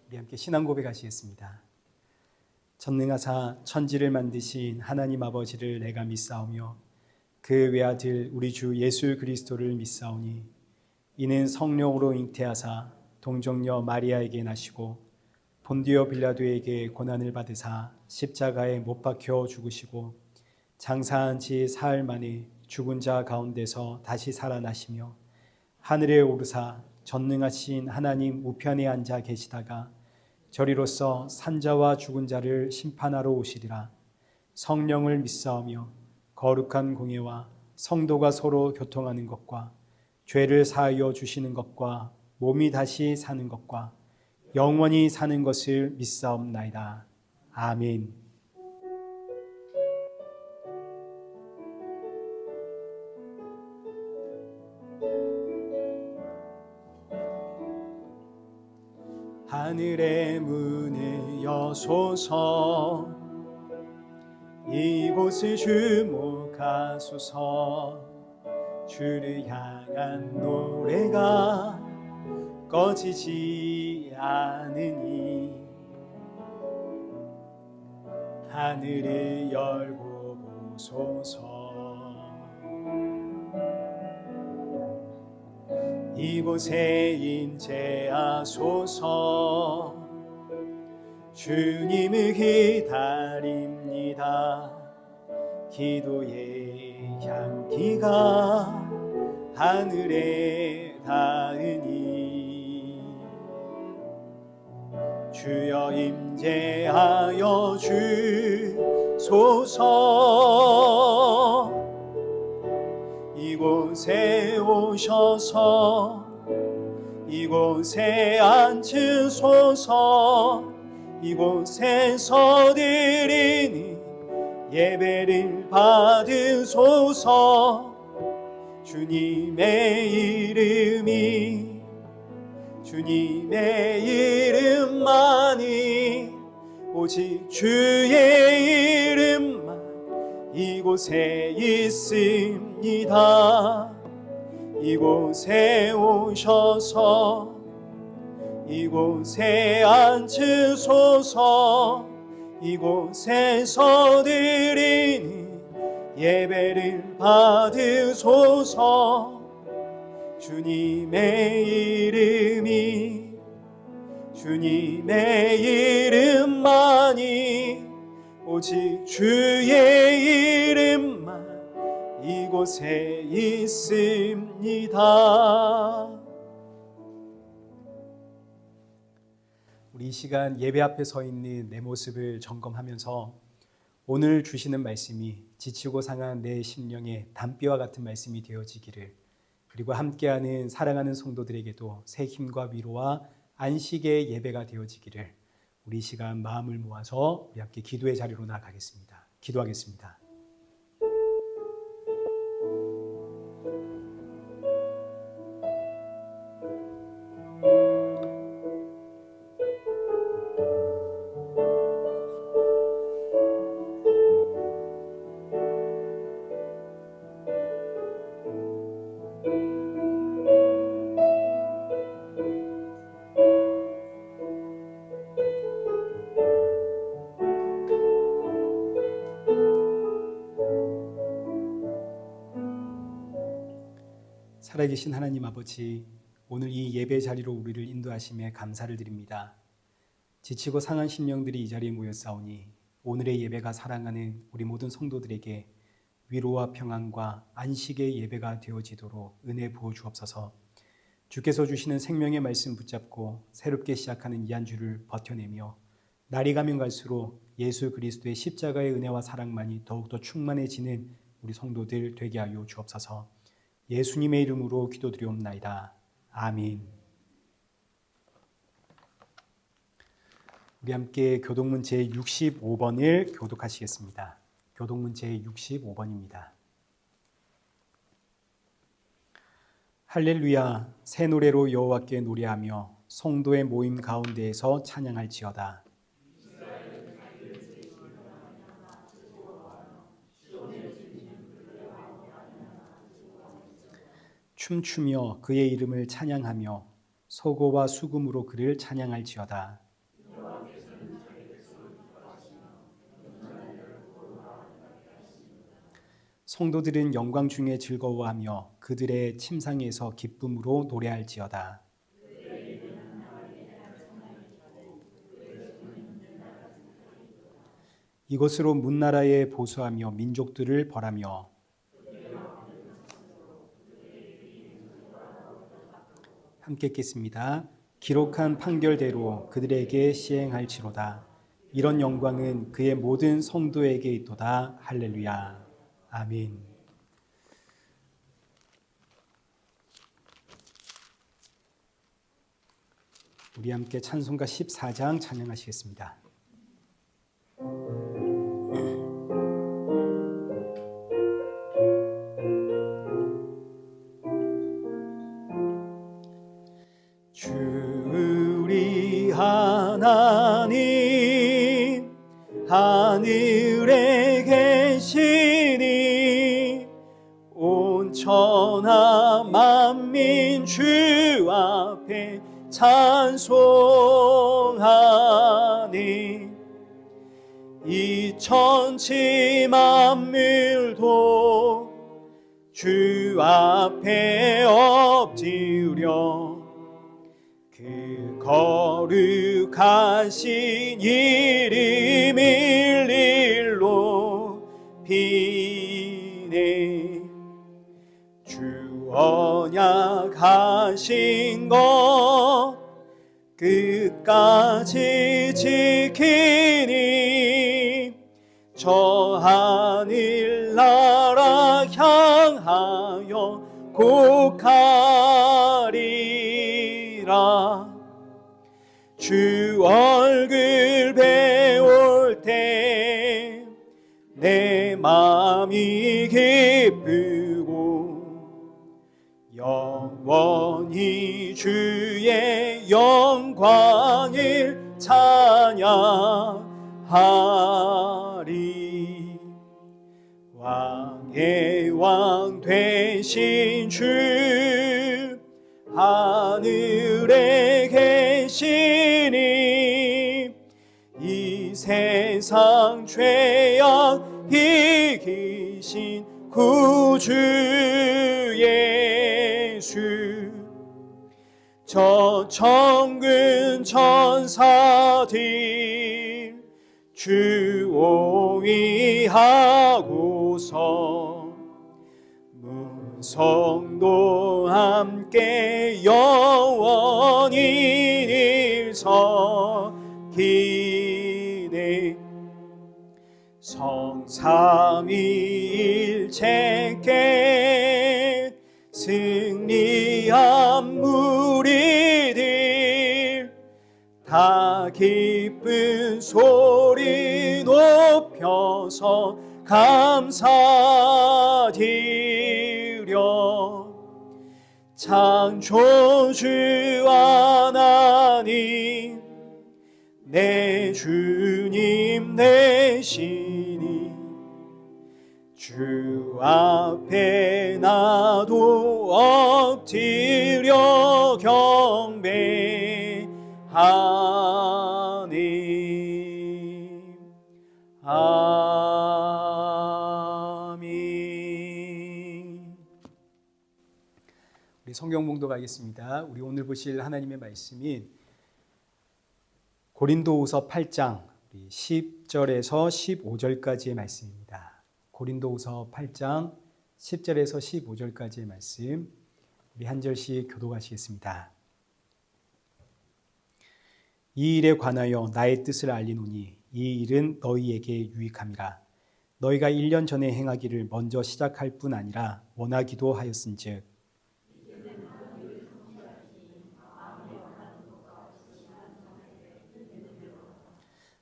우리 함께 신앙 고백하시겠습니다. 전능하사 천지를 만드신 하나님 아버지를 내가 믿사오며 그 외아들 우리 주 예수 그리스도를 믿사오니 이는 성령으로 잉태하사 동정녀 마리아에게 나시고 본디오 빌라도에게 고난을 받으사 십자가에 못 박혀 죽으시고 장사한 지 사흘 만에 죽은 자 가운데서 다시 살아나시며 하늘에 오르사 전능하신 하나님 우편에 앉아 계시다가 저리로서 산자와 죽은 자를 심판하러 오시리라. 성령을 믿사오며 거룩한 공예와 성도가 서로 교통하는 것과 죄를 사하여 주시는 것과 몸이 다시 사는 것과 영원히 사는 것을 믿사옵나이다. 아멘. 하늘의 문을 여소서 이곳을 주목하소서 주를 향한 노래가 꺼지지 않으니 하늘을 열고 보소서 이곳에 임재하소서 주님을 기다립니다. 기도의 향기가 하늘에 닿으니 주여 임재하여 주소서 이곳에 오셔서 이곳에 앉으소서 이곳에서 드리니 예배를 받으소서 주님의 이름만이 오직 주의 이름만 이곳에 있습니다. 이곳에 오셔서 이곳에 앉으소서 이곳에서 드리니 예배를 받으소서 주님의 이름만이 오직 주의 이름만 이곳에 있습니다. 우리 이 시간 예배 앞에 서 있는 내 모습을 점검하면서 오늘 주시는 말씀이 지치고 상한 내 심령의 담비와 같은 말씀이 되어지기를, 그리고 함께하는 사랑하는 성도들에게도 새 힘과 위로와 안식의 예배가 되어지기를 우리 이 시간 마음을 모아서 우리 함께 기도의 자리로 나아가겠습니다. 기도하겠습니다. 살아계신 하나님 아버지, 오늘 이 예배 자리로 우리를 인도하심에 감사를 드립니다. 지치고 상한 심령들이 이 자리에 모였사오니 오늘의 예배가 사랑하는 우리 모든 성도들에게 위로와 평안과 안식의 예배가 되어지도록 은혜 부어 주옵소서. 주께서 주시는 생명의 말씀 붙잡고 새롭게 시작하는 이 한 주를 버텨내며 날이 가면 갈수록 예수 그리스도의 십자가의 은혜와 사랑만이 더욱더 충만해지는 우리 성도들 되게 하여 주옵소서. 예수님의 이름으로 기도드리옵나이다. 아멘. 우리 함께 교독문 제65번을 교독하시겠습니다. 교독문 제65번입니다. 할렐루야, 새 노래로 여호와께 노래하며 성도의 모임 가운데에서 찬양할지어다. 춤추며 그의 이름을 찬양하며 소고와 수금으로 그를 찬양할지어다. 성도들은 영광 중에 즐거워하며 그들의 침상에서 기쁨으로 노래할지어다. 이것으로 문나라에 보수하며 민족들을 벌하며 함께 읽겠습니다. 기록한 판결대로 그들에게 시행할지로다. 이런 영광은 그의 모든 성도에게 있도다. 할렐루야. 아멘. 우리 함께 찬송가 14장 찬양하시겠습니다. 주 우리 하나님 하늘에 계시니 온 천하 만민 주 앞에 찬송하니 이 천지 만물도 주 앞에 엎드려 그 거룩하신 이름 일일로 비네. 주 언약하신 것 끝까지 지키니 저 하늘나라 향하여 곡하리라. 주 얼굴 배울 때 내 마음이 기쁘고 영원히 주의 영광을 찬양하리. 왕의 왕 되신 주 하늘에 계시니 이 세상 죄악 이기신 구주 예수. 저 천군 천사들 주 오위하고서 문성도 함께 영원히 일서기네. 성삼위일체께 승리한 무리들 다 기쁜 소리 높여서 감사드려. 창조주 하나님 내 주님 되시니 주 앞에 나도 엎드려 경배하니. 아멘. 우리 성경 봉독하겠습니다. 우리 오늘 보실 하나님의 말씀인 고린도후서 8장 10절에서 15절까지의 말씀입니다. 고린도후서 8장 10절에서 15절까지의 말씀, 우리 한 절씩 교독하시겠습니다. 이 일에 관하여 나의 뜻을 알리노니 이 일은 너희에게 유익함이라. 너희가 1년 전에 행하기를 먼저 시작할 뿐 아니라 원하기도 하였은즉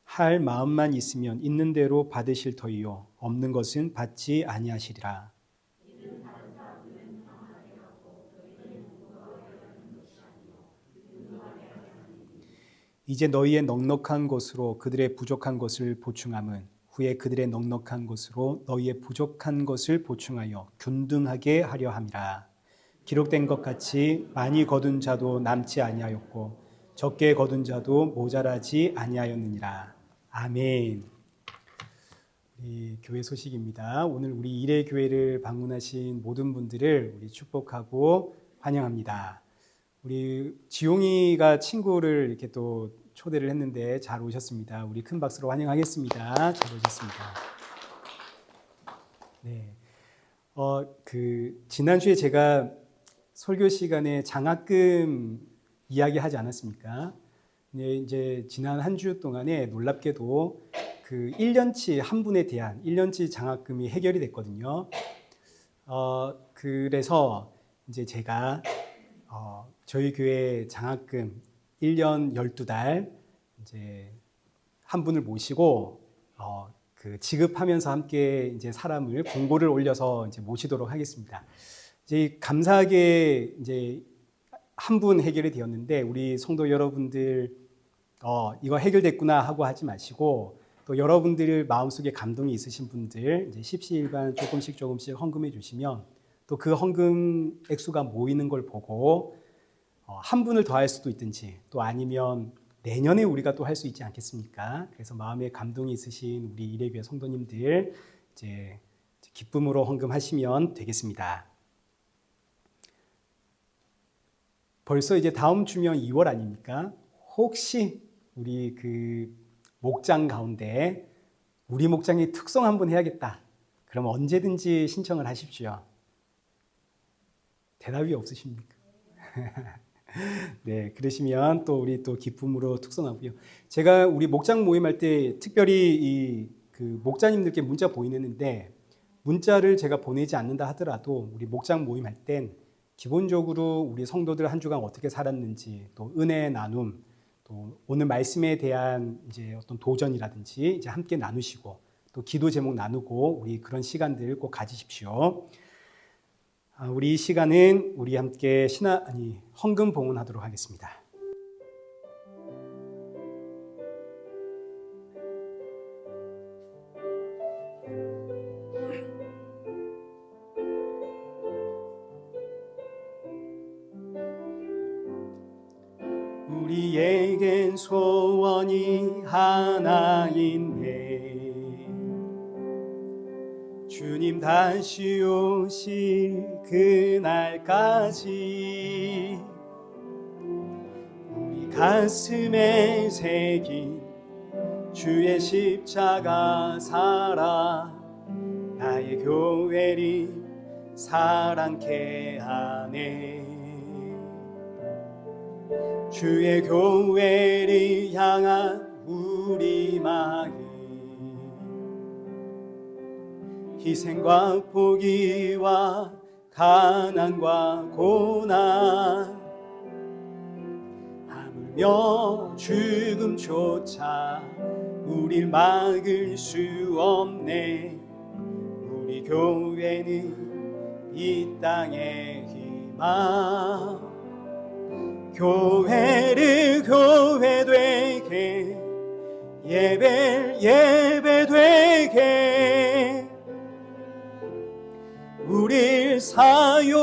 할 마음만 있으면 있는 대로 받으실 터이요 없는 것은 받지 아니하시리라. 이제 너희의 넉넉한 것으로 그들의 부족한 것을 보충함은 후에 그들의 넉넉한 것으로 너희의 부족한 것을 보충하여 균등하게 하려 함이라. 기록된 것 같이 많이 거둔 자도 남지 아니하였고 적게 거둔 자도 모자라지 아니하였느니라. 아멘. 우리 교회 소식입니다. 오늘 우리 일회 교회를 방문하신 모든 분들을 우리 축복하고 환영합니다. 우리 지용이가 친구를 이렇게 또 초대를 했는데 잘 오셨습니다. 우리 큰 박수로 환영하겠습니다. 잘 오셨습니다. 네. 지난주에 제가 설교 시간에 장학금 이야기하지 않았습니까? 네, 이제 지난 한 주 동안에 놀랍게도 그 1년치 한 분에 대한 1년치 장학금이 해결이 됐거든요. 그래서 이제 제가 저희 교회 장학금 1년 12달 이제 한 분을 모시고 지급하면서 함께 이제 사람을 공고를 올려서 이제 모시도록 하겠습니다. 이제 감사하게 이제 한 분 해결이 되었는데 우리 성도 여러분들 이거 해결됐구나 하고 하지 마시고 또 여러분들 마음속에 감동이 있으신 분들 이제 십시일반 조금씩 헌금해 주시면 또 그 헌금 액수가 모이는 걸 보고 한 분을 더 할 수도 있든지 또 아니면 내년에 우리가 또 할 수 있지 않겠습니까? 그래서 마음에 감동이 있으신 우리 일회교회 성도님들 이제 기쁨으로 헌금하시면 되겠습니다. 벌써 이제 다음 주면 2월 아닙니까? 혹시 우리 그 목장 가운데 우리 목장의 특송 한번 해야겠다. 그럼 언제든지 신청을 하십시오. 대답이 없으십니까? 네, 그러시면 또 우리 또 기쁨으로 특송하고요. 제가 우리 목장 모임할 때 특별히 그 목자님들께 문자 보내는데 문자를 제가 보내지 않는다 하더라도 우리 목장 모임할 땐 기본적으로 우리 성도들 한 주간 어떻게 살았는지 또 은혜 나눔 또 오늘 말씀에 대한 이제 어떤 도전이라든지 이제 함께 나누시고 또 기도 제목 나누고 우리 그런 시간들 꼭 가지십시오. 우리 이 시간은 우리 함께 헌금 봉헌하도록 하겠습니다. 우리에겐 소원이 하나 있네. 주님 다시 오실 그날까지 우리 가슴에 새긴 주의 십자가 살아 나의 교회를 사랑케 하네. 주의 교회를 향한 우리 마음 희생과 포기와 가난과 고난 하물며 죽음조차 우릴 막을 수 없네. 우리 교회는 이 땅의 희망 교회를 교회 되게 예배를 예배 되게 우릴 사용하소서.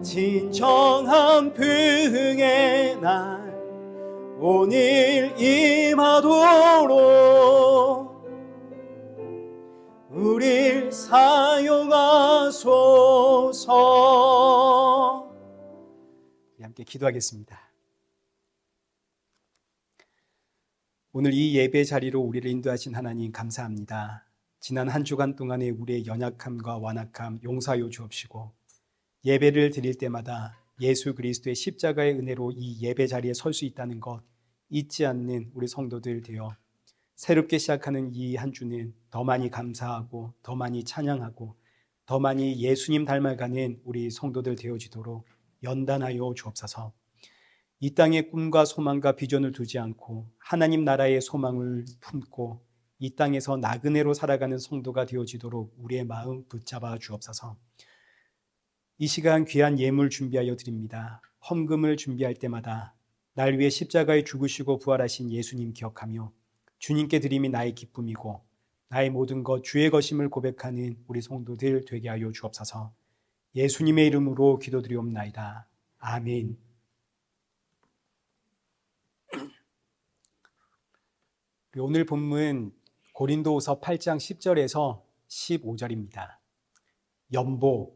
진정한 부흥의 날 오늘 임하도록 우릴 사용하소서. 함께 기도하겠습니다. 오늘 이 예배 자리로 우리를 인도하신 하나님 감사합니다. 지난 한 주간 동안의 우리의 연약함과 완악함 용서하여 주옵시고 예배를 드릴 때마다 예수 그리스도의 십자가의 은혜로 이 예배 자리에 설 수 있다는 것 잊지 않는 우리 성도들 되어 새롭게 시작하는 이 한 주는 더 많이 감사하고 더 많이 찬양하고 더 많이 예수님 닮아가는 우리 성도들 되어지도록 연단하여 주옵소서. 이 땅의 꿈과 소망과 비전을 두지 않고 하나님 나라의 소망을 품고 이 땅에서 나그네로 살아가는 성도가 되어지도록 우리의 마음 붙잡아 주옵소서. 이 시간 귀한 예물 준비하여 드립니다. 헌금을 준비할 때마다 날 위해 십자가에 죽으시고 부활하신 예수님 기억하며 주님께 드림이 나의 기쁨이고 나의 모든 것 주의 것임을 고백하는 우리 성도들 되게 하여 주옵소서. 예수님의 이름으로 기도드리옵나이다. 아멘. 오늘 본문 고린도후서 8장 10절에서 15절입니다. 연보,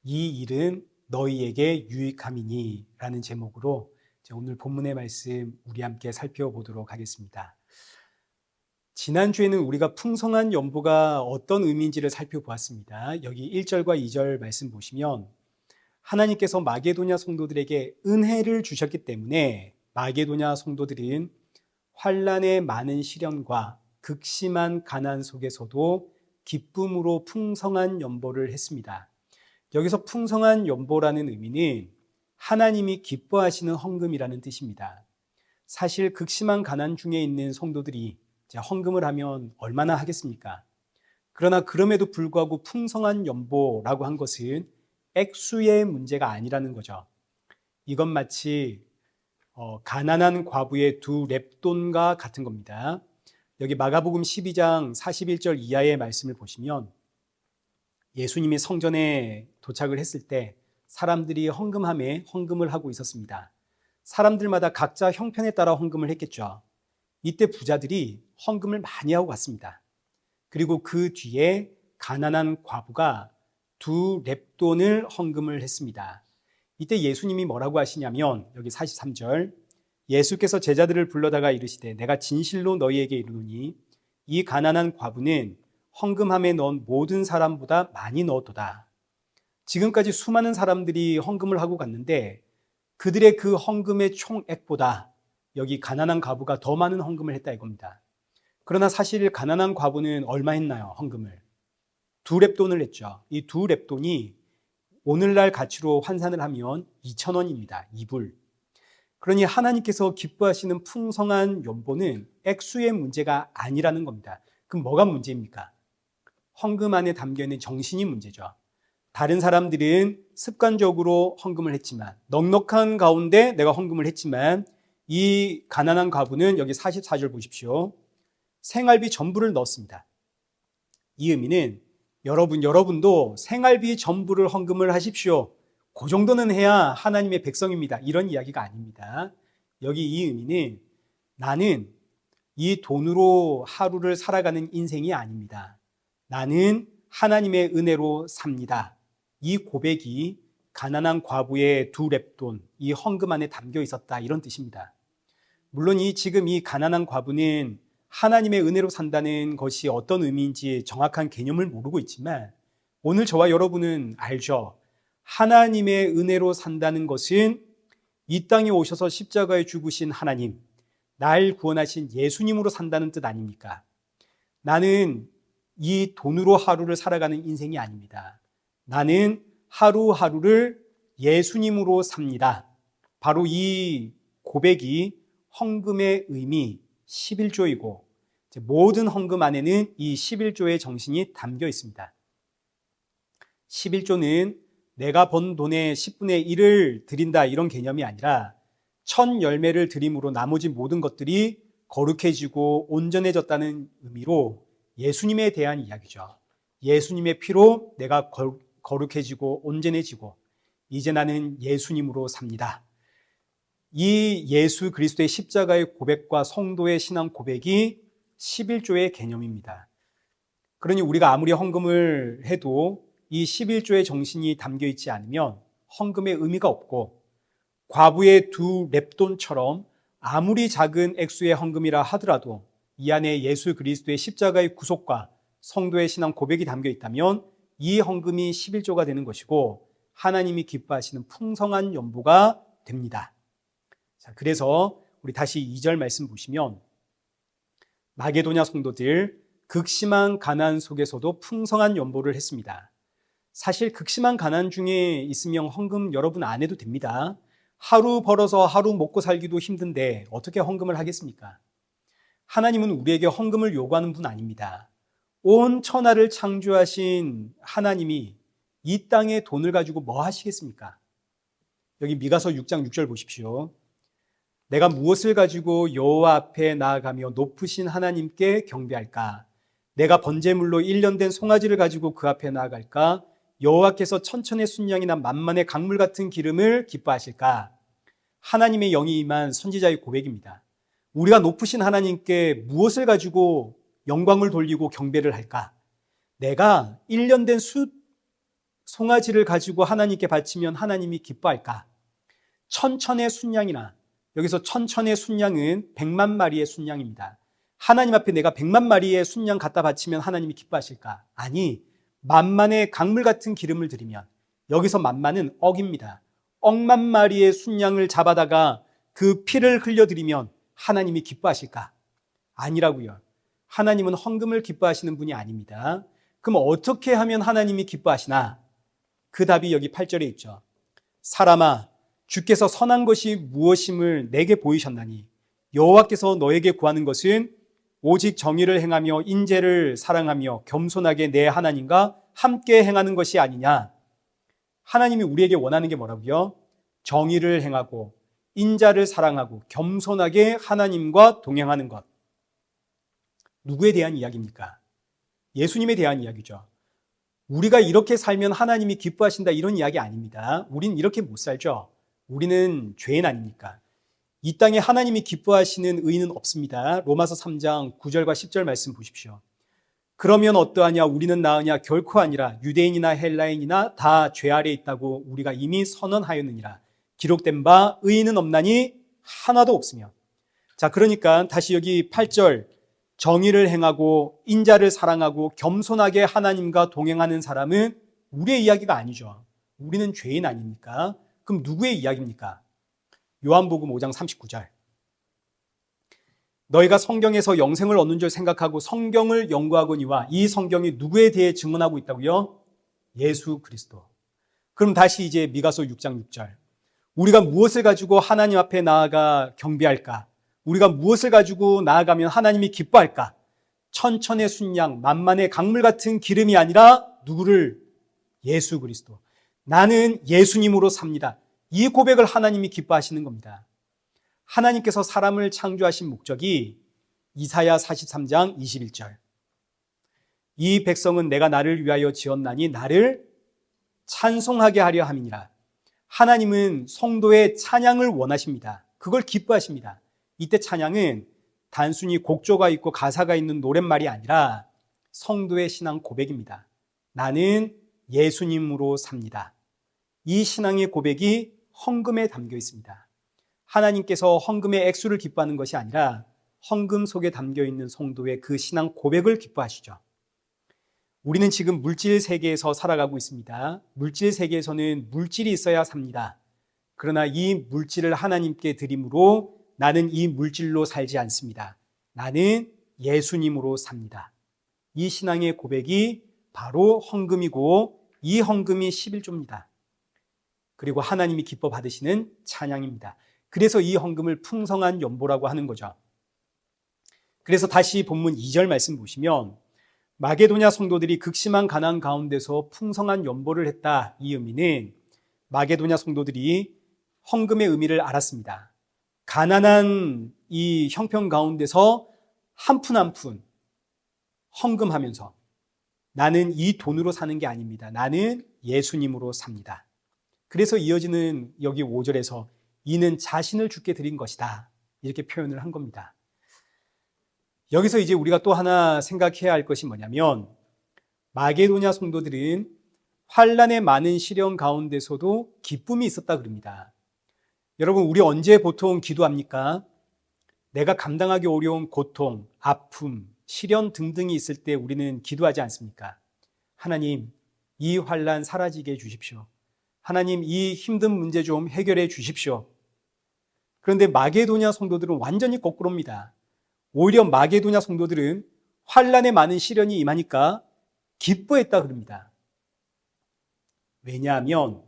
이 일은 너희에게 유익함이니 라는 제목으로 오늘 본문의 말씀 우리 함께 살펴보도록 하겠습니다. 지난주에는 우리가 풍성한 연보가 어떤 의미인지를 살펴보았습니다. 여기 1절과 2절 말씀 보시면 하나님께서 마게도냐 성도들에게 은혜를 주셨기 때문에 마게도냐 성도들은 환난의 많은 시련과 극심한 가난 속에서도 기쁨으로 풍성한 연보를 했습니다. 여기서 풍성한 연보라는 의미는 하나님이 기뻐하시는 헌금이라는 뜻입니다. 사실 극심한 가난 중에 있는 성도들이 헌금을 하면 얼마나 하겠습니까? 그러나 그럼에도 불구하고 풍성한 연보라고 한 것은 액수의 문제가 아니라는 거죠. 이건 마치 가난한 과부의 2렙돈과 같은 겁니다. 여기 마가복음 12장 41절 이하의 말씀을 보시면 예수님이 성전에 도착을 했을 때 사람들이 헌금을 하고 있었습니다. 사람들마다 각자 형편에 따라 헌금을 했겠죠. 이때 부자들이 헌금을 많이 하고 갔습니다. 그리고 그 뒤에 가난한 과부가 2렙돈을 헌금을 했습니다. 이때 예수님이 뭐라고 하시냐면 여기 43절 예수께서 제자들을 불러다가 이르시되 내가 진실로 너희에게 이르노니 이 가난한 과부는 헌금함에 넣은 모든 사람보다 많이 넣었도다. 지금까지 수많은 사람들이 헌금을 하고 갔는데 그들의 그 헌금의 총액보다 여기 가난한 과부가 더 많은 헌금을 했다 이겁니다. 그러나 사실 가난한 과부는 얼마 했나요? 헌금을 2렙돈을 했죠. 이 2렙돈이 오늘날 가치로 환산을 하면 2,000원입니다. 2불. 그러니 하나님께서 기뻐하시는 풍성한 연보는 액수의 문제가 아니라는 겁니다. 그럼 뭐가 문제입니까? 헌금 안에 담겨있는 정신이 문제죠. 다른 사람들은 습관적으로 헌금을 했지만 넉넉한 가운데 내가 헌금을 했지만 이 가난한 과부는 여기 44절 보십시오. 생활비 전부를 넣었습니다. 이 의미는 여러분도 생활비 전부를 헌금을 하십시오. 그 정도는 해야 하나님의 백성입니다. 이런 이야기가 아닙니다. 여기 이 의미는 나는 이 돈으로 하루를 살아가는 인생이 아닙니다. 나는 하나님의 은혜로 삽니다. 이 고백이 가난한 과부의 2렙돈, 이 헌금 안에 담겨 있었다 이런 뜻입니다. 물론 지금 이 가난한 과부는 하나님의 은혜로 산다는 것이 어떤 의미인지 정확한 개념을 모르고 있지만 오늘 저와 여러분은 알죠. 하나님의 은혜로 산다는 것은 이 땅에 오셔서 십자가에 죽으신 하나님, 날 구원하신 예수님으로 산다는 뜻 아닙니까? 나는 이 돈으로 하루를 살아가는 인생이 아닙니다. 나는 하루하루를 예수님으로 삽니다. 바로 이 고백이 헌금의 의미 11조이고 모든 헌금 안에는 이 11조의 정신이 담겨 있습니다. 11조는 내가 번 돈의 10분의 1을 드린다 이런 개념이 아니라 천 열매를 드림으로 나머지 모든 것들이 거룩해지고 온전해졌다는 의미로 예수님에 대한 이야기죠. 예수님의 피로 내가 거룩해지고 온전해지고 이제 나는 예수님으로 삽니다. 이 예수 그리스도의 십자가의 고백과 성도의 신앙 고백이 11조의 개념입니다. 그러니 우리가 아무리 헌금을 해도 이 11조의 정신이 담겨 있지 않으면 헌금의 의미가 없고 과부의 2렙돈처럼 아무리 작은 액수의 헌금이라 하더라도 이 안에 예수 그리스도의 십자가의 구속과 성도의 신앙 고백이 담겨 있다면 이 헌금이 11조가 되는 것이고 하나님이 기뻐하시는 풍성한 연보가 됩니다. 자, 그래서 우리 다시 2절 말씀 보시면 마게도냐 성도들 극심한 가난 속에서도 풍성한 연보를 했습니다. 사실 극심한 가난 중에 있으면 헌금 여러분 안 해도 됩니다. 하루 벌어서 하루 먹고 살기도 힘든데 어떻게 헌금을 하겠습니까? 하나님은 우리에게 헌금을 요구하는 분 아닙니다. 온 천하를 창조하신 하나님이 이 땅에 돈을 가지고 뭐 하시겠습니까? 여기 미가서 6장 6절 보십시오. 내가 무엇을 가지고 여호와 앞에 나아가며 높으신 하나님께 경배할까? 내가 번제물로 1년 된 송아지를 가지고 그 앞에 나아갈까? 여호와께서 천천의 순양이나 만만의 강물 같은 기름을 기뻐하실까? 하나님의 영이 임한 선지자의 고백입니다. 우리가 높으신 하나님께 무엇을 가지고 영광을 돌리고 경배를 할까? 내가 1년 된 송아지를 가지고 하나님께 바치면 하나님이 기뻐할까? 천천의 순양이나, 여기서 천천의 순양은 100만 마리의 순양입니다. 하나님 앞에 내가 100만 마리의 순양 갖다 바치면 하나님이 기뻐하실까? 아니, 만만의 강물 같은 기름을 드리면, 여기서 만만은 억입니다. 억만 마리의 순양을 잡아다가 그 피를 흘려드리면 하나님이 기뻐하실까? 아니라고요. 하나님은 헌금을 기뻐하시는 분이 아닙니다. 그럼 어떻게 하면 하나님이 기뻐하시나? 그 답이 여기 8절에 있죠. 사람아, 주께서 선한 것이 무엇임을 내게 보이셨나니 여호와께서 너에게 구하는 것은 오직 정의를 행하며 인재를 사랑하며 겸손하게 내 하나님과 함께 행하는 것이 아니냐. 하나님이 우리에게 원하는 게 뭐라고요? 정의를 행하고 인자를 사랑하고 겸손하게 하나님과 동행하는 것. 누구에 대한 이야기입니까? 예수님에 대한 이야기죠. 우리가 이렇게 살면 하나님이 기뻐하신다 이런 이야기 아닙니다. 우린 이렇게 못 살죠. 우리는 죄인 아닙니까? 이 땅에 하나님이 기뻐하시는 의인은 없습니다. 로마서 3장 9절과 10절 말씀 보십시오. 그러면 어떠하냐? 우리는 나으냐? 결코 아니라 유대인이나 헬라인이나 다 죄 아래 있다고 우리가 이미 선언하였느니라. 기록된 바 의인은 없나니 하나도 없으며. 자, 그러니까 다시 여기 8절, 정의를 행하고 인자를 사랑하고 겸손하게 하나님과 동행하는 사람은 우리의 이야기가 아니죠. 우리는 죄인 아닙니까? 그럼 누구의 이야기입니까? 요한복음 5장 39절. 너희가 성경에서 영생을 얻는 줄 생각하고 성경을 연구하거니와 이 성경이 누구에 대해 증언하고 있다고요? 예수 그리스도. 그럼 다시 이제 미가서 6장 6절. 우리가 무엇을 가지고 하나님 앞에 나아가 경배할까? 우리가 무엇을 가지고 나아가면 하나님이 기뻐할까? 천천의 순양, 만만의 강물 같은 기름이 아니라 누구를? 예수 그리스도. 나는 예수님으로 삽니다. 이 고백을 하나님이 기뻐하시는 겁니다. 하나님께서 사람을 창조하신 목적이 이사야 43장 21절. 이 백성은 내가 나를 위하여 지었나니 나를 찬송하게 하려 함이니라. 하나님은 성도의 찬양을 원하십니다. 그걸 기뻐하십니다. 이때 찬양은 단순히 곡조가 있고 가사가 있는 노랫말이 아니라 성도의 신앙 고백입니다. 나는 예수님으로 삽니다. 이 신앙의 고백이 헌금에 담겨 있습니다. 하나님께서 헌금의 액수를 기뻐하는 것이 아니라 헌금 속에 담겨 있는 성도의 그 신앙 고백을 기뻐하시죠. 우리는 지금 물질 세계에서 살아가고 있습니다. 물질 세계에서는 물질이 있어야 삽니다. 그러나 이 물질을 하나님께 드림으로 나는 이 물질로 살지 않습니다. 나는 예수님으로 삽니다. 이 신앙의 고백이 바로 헌금이고 이 헌금이 11조입니다. 그리고 하나님이 기뻐 받으시는 찬양입니다. 그래서 이 헌금을 풍성한 연보라고 하는 거죠. 그래서 다시 본문 2절 말씀 보시면 마게도냐 성도들이 극심한 가난 가운데서 풍성한 연보를 했다. 이 의미는 마게도냐 성도들이 헌금의 의미를 알았습니다. 가난한 이 형편 가운데서 한 푼 한 푼 헌금하면서 나는 이 돈으로 사는 게 아닙니다. 나는 예수님으로 삽니다. 그래서 이어지는 여기 5절에서 이는 자신을 주께 드린 것이다. 이렇게 표현을 한 겁니다. 여기서 이제 우리가 또 하나 생각해야 할 것이 뭐냐면 마게도냐 성도들은 환난의 많은 시련 가운데서도 기쁨이 있었다 그럽니다. 여러분, 우리 언제 보통 기도합니까? 내가 감당하기 어려운 고통, 아픔, 시련 등등이 있을 때 우리는 기도하지 않습니까? 하나님, 이 환난 사라지게 해주십시오. 하나님, 이 힘든 문제 좀 해결해 주십시오. 그런데 마게도냐 성도들은 완전히 거꾸로입니다. 오히려 마게도냐 성도들은 환난에 많은 시련이 임하니까 기뻐했다 그럽니다. 왜냐하면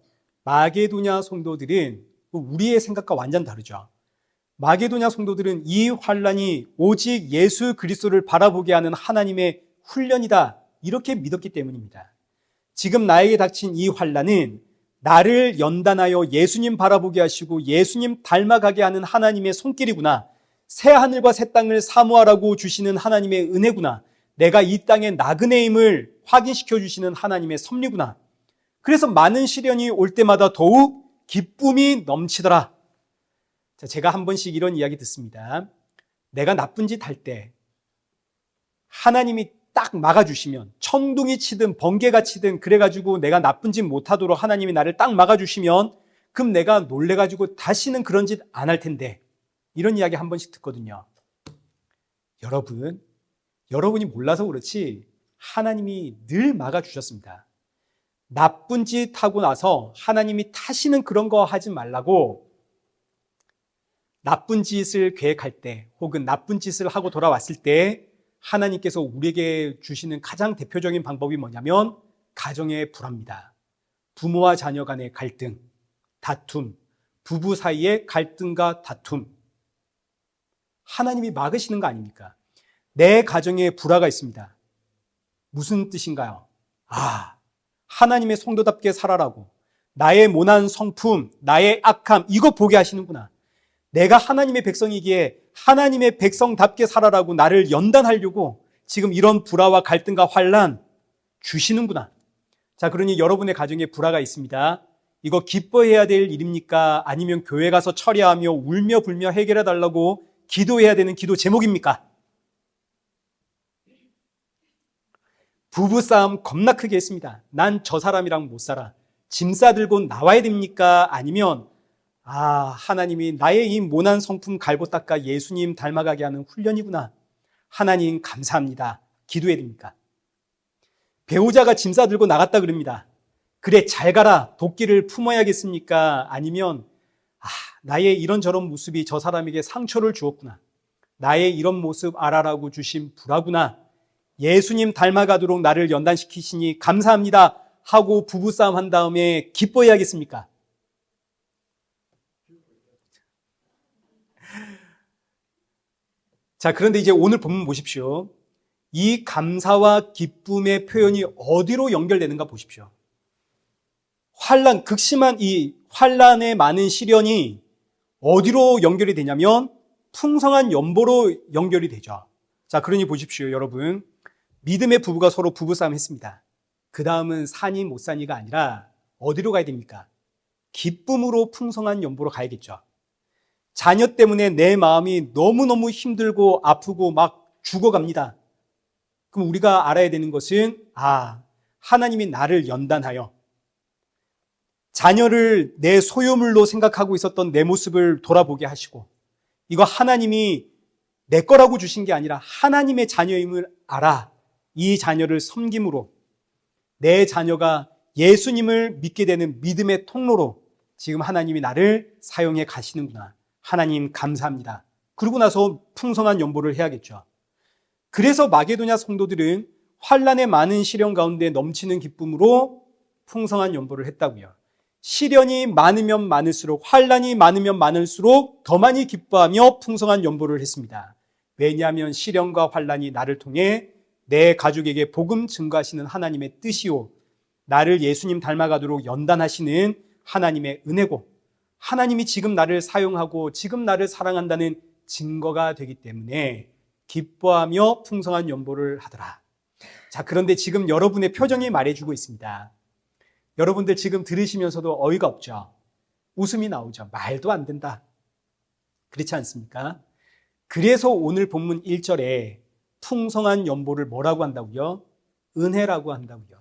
마게도냐 성도들은 우리의 생각과 완전 다르죠. 마게도냐 성도들은 이 환난이 오직 예수 그리스도를 바라보게 하는 하나님의 훈련이다 이렇게 믿었기 때문입니다. 지금 나에게 닥친 이 환난은 나를 연단하여 예수님 바라보게 하시고 예수님 닮아가게 하는 하나님의 손길이구나. 새 하늘과 새 땅을 사모하라고 주시는 하나님의 은혜구나. 내가 이 땅의 나그네임을 확인시켜 주시는 하나님의 섭리구나. 그래서 많은 시련이 올 때마다 더욱 기쁨이 넘치더라. 자, 제가 한 번씩 이런 이야기 듣습니다. 내가 나쁜 짓 할 때 하나님이 딱 막아주시면, 천둥이 치든 번개가 치든 그래가지고 내가 나쁜 짓 못하도록 하나님이 나를 딱 막아주시면, 그럼 내가 놀래가지고 다시는 그런 짓 안 할 텐데, 이런 이야기 한 번씩 듣거든요. 여러분이 몰라서 그렇지 하나님이 늘 막아주셨습니다. 나쁜 짓 하고 나서 하나님이 다시는 그런 거 하지 말라고, 나쁜 짓을 계획할 때 혹은 나쁜 짓을 하고 돌아왔을 때 하나님께서 우리에게 주시는 가장 대표적인 방법이 뭐냐면 가정의 불화입니다. 부모와 자녀 간의 갈등, 다툼, 부부 사이의 갈등과 다툼, 하나님이 막으시는 거 아닙니까? 내 가정에 불화가 있습니다. 무슨 뜻인가요? 하나님의 성도답게 살아라고, 나의 모난 성품, 나의 악함, 이거 보게 하시는구나. 내가 하나님의 백성이기에 하나님의 백성답게 살아라고 나를 연단하려고 지금 이런 불화와 갈등과 환난 주시는구나. 자, 그러니 여러분의 가정에 불화가 있습니다. 이거 기뻐해야 될 일입니까? 아니면 교회 가서 처리하며 울며 불며 해결해 달라고 기도해야 되는 기도 제목입니까? 부부싸움 겁나 크게 했습니다. 난 저 사람이랑 못 살아. 짐 싸들고 나와야 됩니까? 아니면 하나님이 나의 이 모난 성품 갈고 닦아 예수님 닮아가게 하는 훈련이구나. 하나님 감사합니다. 기도해야 됩니까? 배우자가 짐 싸들고 나갔다 그럽니다. 그래, 잘 가라. 도끼를 품어야겠습니까? 아니면 나의 이런저런 모습이 저 사람에게 상처를 주었구나. 나의 이런 모습 알아라고 주신 불화구나. 예수님 닮아가도록 나를 연단시키시니 감사합니다 하고 부부싸움 한 다음에 기뻐해야겠습니까? 자, 그런데 이제 오늘 본문 보십시오. 이 감사와 기쁨의 표현이 어디로 연결되는가 보십시오. 극심한 이 환난의 많은 시련이 어디로 연결이 되냐면 풍성한 연보로 연결이 되죠. 자, 그러니 보십시오, 여러분. 믿음의 부부가 서로 부부싸움 했습니다. 그 다음은 사니 못 사니가 아니라 어디로 가야 됩니까? 기쁨으로 풍성한 연보로 가야겠죠. 자녀 때문에 내 마음이 너무너무 힘들고 아프고 막 죽어갑니다. 그럼 우리가 알아야 되는 것은 하나님이 나를 연단하여 자녀를 내 소유물로 생각하고 있었던 내 모습을 돌아보게 하시고, 이거 하나님이 내 거라고 주신 게 아니라 하나님의 자녀임을 알아. 이 자녀를 섬김으로 내 자녀가 예수님을 믿게 되는 믿음의 통로로 지금 하나님이 나를 사용해 가시는구나. 하나님 감사합니다. 그러고 나서 풍성한 연보를 해야겠죠. 그래서 마게도냐 성도들은 환난의 많은 시련 가운데 넘치는 기쁨으로 풍성한 연보를 했다고요. 시련이 많으면 많을수록, 환난이 많으면 많을수록 더 많이 기뻐하며 풍성한 연보를 했습니다. 왜냐하면 시련과 환난이 나를 통해 내 가족에게 복음 증거하시는 하나님의 뜻이요, 나를 예수님 닮아가도록 연단하시는 하나님의 은혜고, 하나님이 지금 나를 사용하고 지금 나를 사랑한다는 증거가 되기 때문에 기뻐하며 풍성한 연보를 하더라. 자, 그런데 지금 여러분의 표정이 말해주고 있습니다. 여러분들 지금 들으시면서도 어이가 없죠? 웃음이 나오죠? 말도 안 된다. 그렇지 않습니까? 그래서 오늘 본문 1절에 풍성한 연보를 뭐라고 한다고요? 은혜라고 한다고요.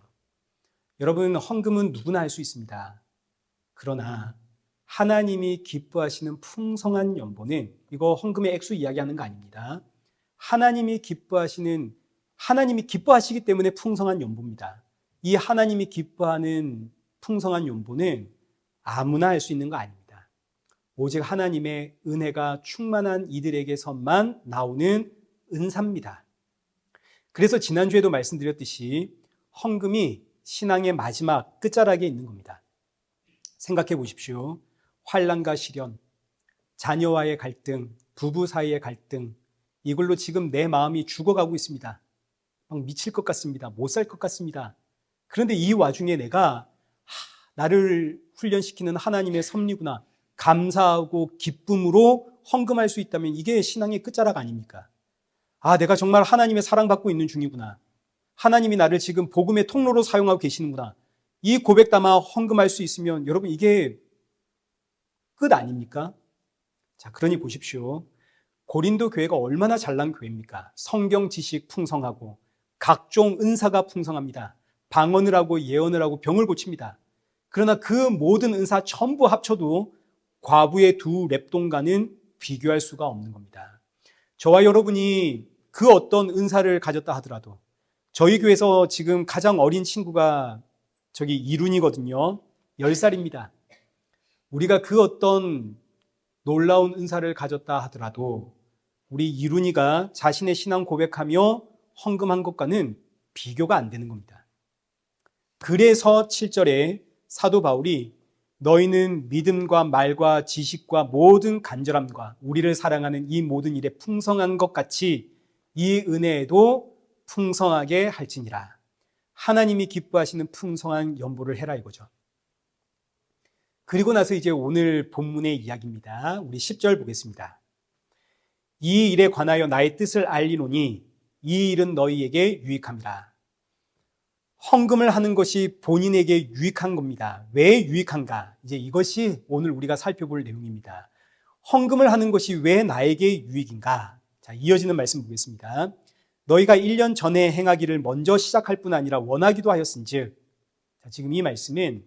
여러분, 헌금은 누구나 할 수 있습니다. 그러나 하나님이 기뻐하시는 풍성한 연보는, 이거 헌금의 액수 이야기하는 거 아닙니다. 하나님이 기뻐하시기 때문에 풍성한 연보입니다. 이 하나님이 기뻐하는 풍성한 연보는 아무나 할 수 있는 거 아닙니다. 오직 하나님의 은혜가 충만한 이들에게서만 나오는 은사입니다. 그래서 지난주에도 말씀드렸듯이 헌금이 신앙의 마지막 끝자락에 있는 겁니다. 생각해 보십시오. 환난과 시련, 자녀와의 갈등, 부부 사이의 갈등, 이걸로 지금 내 마음이 죽어가고 있습니다. 막 미칠 것 같습니다. 못 살 것 같습니다. 그런데 이 와중에 내가 나를 훈련시키는 하나님의 섭리구나, 감사하고 기쁨으로 헌금할 수 있다면 이게 신앙의 끝자락 아닙니까? 내가 정말 하나님의 사랑받고 있는 중이구나. 하나님이 나를 지금 복음의 통로로 사용하고 계시는구나. 이 고백 담아 헌금할 수 있으면 여러분 이게 끝 아닙니까? 자, 그러니 보십시오. 고린도 교회가 얼마나 잘난 교회입니까? 성경 지식 풍성하고 각종 은사가 풍성합니다. 방언을 하고 예언을 하고 병을 고칩니다. 그러나 그 모든 은사 전부 합쳐도 과부의 두 랩돈과는 비교할 수가 없는 겁니다. 저와 여러분이 그 어떤 은사를 가졌다 하더라도 저희 교회에서 지금 가장 어린 친구가 저기 이룬이거든요. 10살입니다. 우리가 그 어떤 놀라운 은사를 가졌다 하더라도 우리 이룬이가 자신의 신앙 고백하며 헌금한 것과는 비교가 안 되는 겁니다. 그래서 7절에 사도 바울이 너희는 믿음과 말과 지식과 모든 간절함과 우리를 사랑하는 이 모든 일에 풍성한 것 같이 이 은혜에도 풍성하게 할지니라. 하나님이 기뻐하시는 풍성한 연보를 해라 이거죠. 그리고 나서 이제 오늘 본문의 이야기입니다. 우리 10절 보겠습니다. 이 일에 관하여 나의 뜻을 알리노니 이 일은 너희에게 유익함이라. 헌금을 하는 것이 본인에게 유익한 겁니다. 왜 유익한가? 이제 이것이 오늘 우리가 살펴볼 내용입니다. 헌금을 하는 것이 왜 나에게 유익인가? 자, 이어지는 말씀 보겠습니다. 너희가 1년 전에 행하기를 먼저 시작할 뿐 아니라 원하기도 하였은즉. 자, 지금 이 말씀은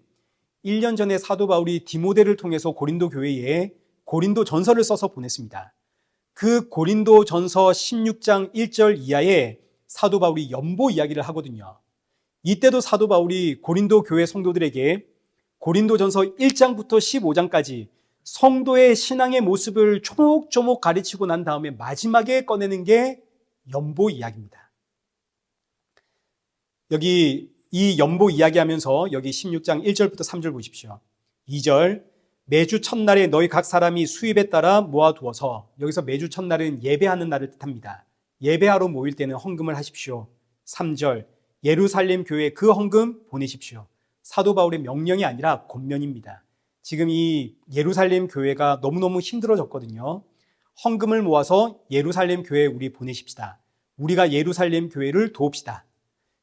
1년 전에 사도 바울이 디모데를 통해서 고린도 교회에 고린도 전서를 써서 보냈습니다. 그 고린도 전서 16장 1절 이하에 사도 바울이 연보 이야기를 하거든요. 이때도 사도 바울이 고린도 교회 성도들에게 고린도 전서 1장부터 15장까지 성도의 신앙의 모습을 조목조목 가르치고 난 다음에 마지막에 꺼내는 게 연보 이야기입니다. 여기 이 연보 이야기하면서 여기 16장 1절부터 3절 보십시오. 2절 매주 첫날에 너희 각 사람이 수입에 따라 모아두어서, 여기서 매주 첫날은 예배하는 날을 뜻합니다. 예배하러 모일 때는 헌금을 하십시오. 3절 예루살렘 교회에 그 헌금 보내십시오. 사도 바울의 명령이 아니라 권면입니다. 지금 이 예루살렘 교회가 너무너무 힘들어졌거든요. 헌금을 모아서 예루살렘 교회에 우리 보내십시다. 우리가 예루살렘 교회를 도웁시다.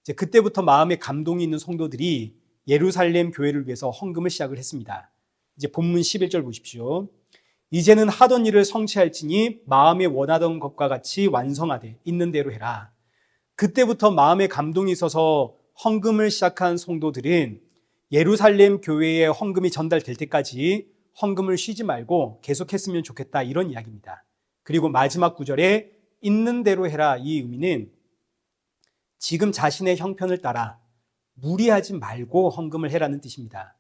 이제 그때부터 마음에 감동이 있는 성도들이 예루살렘 교회를 위해서 헌금을 시작을 했습니다. 이제 본문 11절 보십시오. 이제는 하던 일을 성취할지니 마음에 원하던 것과 같이 완성하되 있는 대로 해라. 그때부터 마음에 감동이 있어서 헌금을 시작한 성도들은 예루살렘 교회에 헌금이 전달될 때까지 헌금을 쉬지 말고 계속했으면 좋겠다, 이런 이야기입니다. 그리고 마지막 구절에 있는 대로 해라, 이 의미는 지금 자신의 형편을 따라 무리하지 말고 헌금을 해라는 뜻입니다.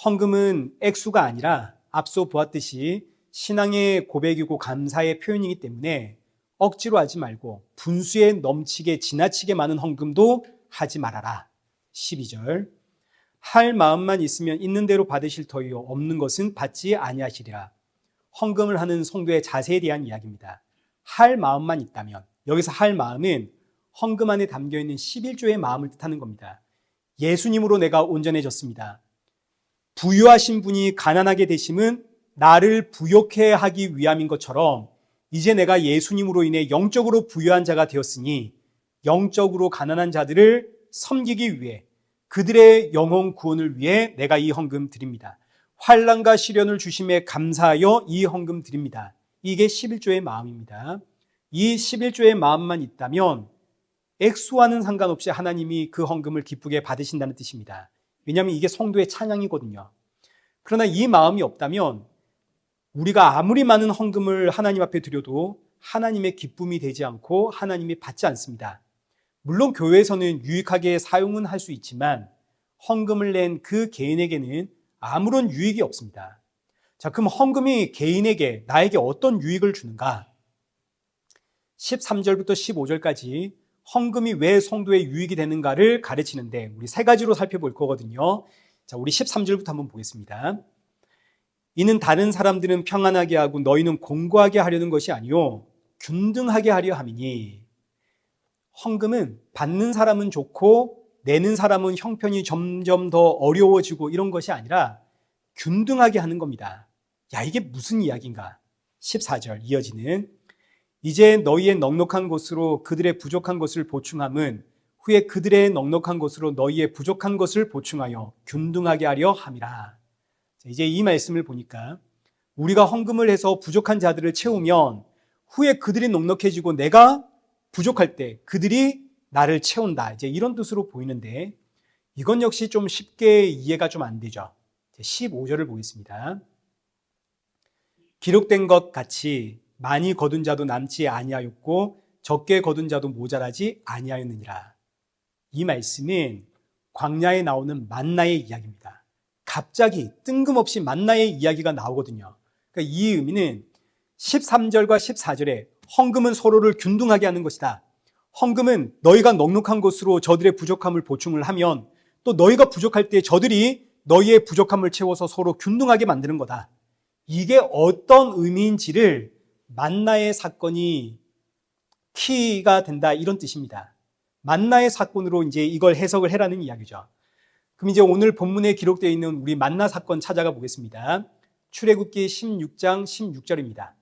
헌금은 액수가 아니라 앞서 보았듯이 신앙의 고백이고 감사의 표현이기 때문에 억지로 하지 말고 분수에 넘치게 지나치게 많은 헌금도 하지 말아라. 12절 할 마음만 있으면 있는 대로 받으실 터이요 없는 것은 받지 아니하시리라. 헌금을 하는 성도의 자세에 대한 이야기입니다. 할 마음만 있다면, 여기서 할 마음은 헌금 안에 담겨있는 11조의 마음을 뜻하는 겁니다. 예수님으로 내가 온전해졌습니다. 부유하신 분이 가난하게 되심은 나를 부욕해 하기 위함인 것처럼 이제 내가 예수님으로 인해 영적으로 부유한 자가 되었으니 영적으로 가난한 자들을 섬기기 위해, 그들의 영혼 구원을 위해 내가 이 헌금 드립니다. 환난과 시련을 주심에 감사하여 이 헌금 드립니다. 이게 11조의 마음입니다. 이 11조의 마음만 있다면 액수와는 상관없이 하나님이 그 헌금을 기쁘게 받으신다는 뜻입니다. 왜냐하면 이게 성도의 찬양이거든요. 그러나 이 마음이 없다면 우리가 아무리 많은 헌금을 하나님 앞에 드려도 하나님의 기쁨이 되지 않고 하나님이 받지 않습니다. 물론 교회에서는 유익하게 사용은 할 수 있지만 헌금을 낸 그 개인에게는 아무런 유익이 없습니다. 자, 그럼 헌금이 개인에게, 나에게 어떤 유익을 주는가? 13절부터 15절까지 헌금이 왜 성도의 유익이 되는가를 가르치는데 우리 세 가지로 살펴볼 거거든요. 자, 우리 13절부터 한번 보겠습니다. 이는 다른 사람들은 평안하게 하고 너희는 공고하게 하려는 것이 아니요 균등하게 하려 함이니. 헌금은 받는 사람은 좋고 내는 사람은 형편이 점점 더 어려워지고 이런 것이 아니라 균등하게 하는 겁니다. 야, 이게 무슨 이야기인가? 14절 이어지는 이제 너희의 넉넉한 것으로 그들의 부족한 것을 보충함은 후에 그들의 넉넉한 것으로 너희의 부족한 것을 보충하여 균등하게 하려 함이라. 이제 이 말씀을 보니까 우리가 헌금을 해서 부족한 자들을 채우면 후에 그들이 넉넉해지고 내가 부족할 때 그들이 나를 채운다. 이제 이런 뜻으로 보이는데 이건 역시 좀 쉽게 이해가 좀 안 되죠. 15절을 보겠습니다. 기록된 것 같이 많이 거둔 자도 남지 아니하였고 적게 거둔 자도 모자라지 아니하였느니라. 이 말씀은 광야에 나오는 만나의 이야기입니다. 갑자기 뜬금없이 만나의 이야기가 나오거든요. 그러니까 이 의미는 13절과 14절에 헌금은 서로를 균등하게 하는 것이다. 헌금은 너희가 넉넉한 것으로 저들의 부족함을 보충을 하면 또 너희가 부족할 때 저들이 너희의 부족함을 채워서 서로 균등하게 만드는 거다. 이게 어떤 의미인지를 만나의 사건이 키가 된다, 이런 뜻입니다. 만나의 사건으로 이제 이걸 해석을 해라는 이야기죠. 그럼 이제 오늘 본문에 기록되어 있는 우리 만나 사건 찾아가 보겠습니다. 출애굽기 16장 16절입니다.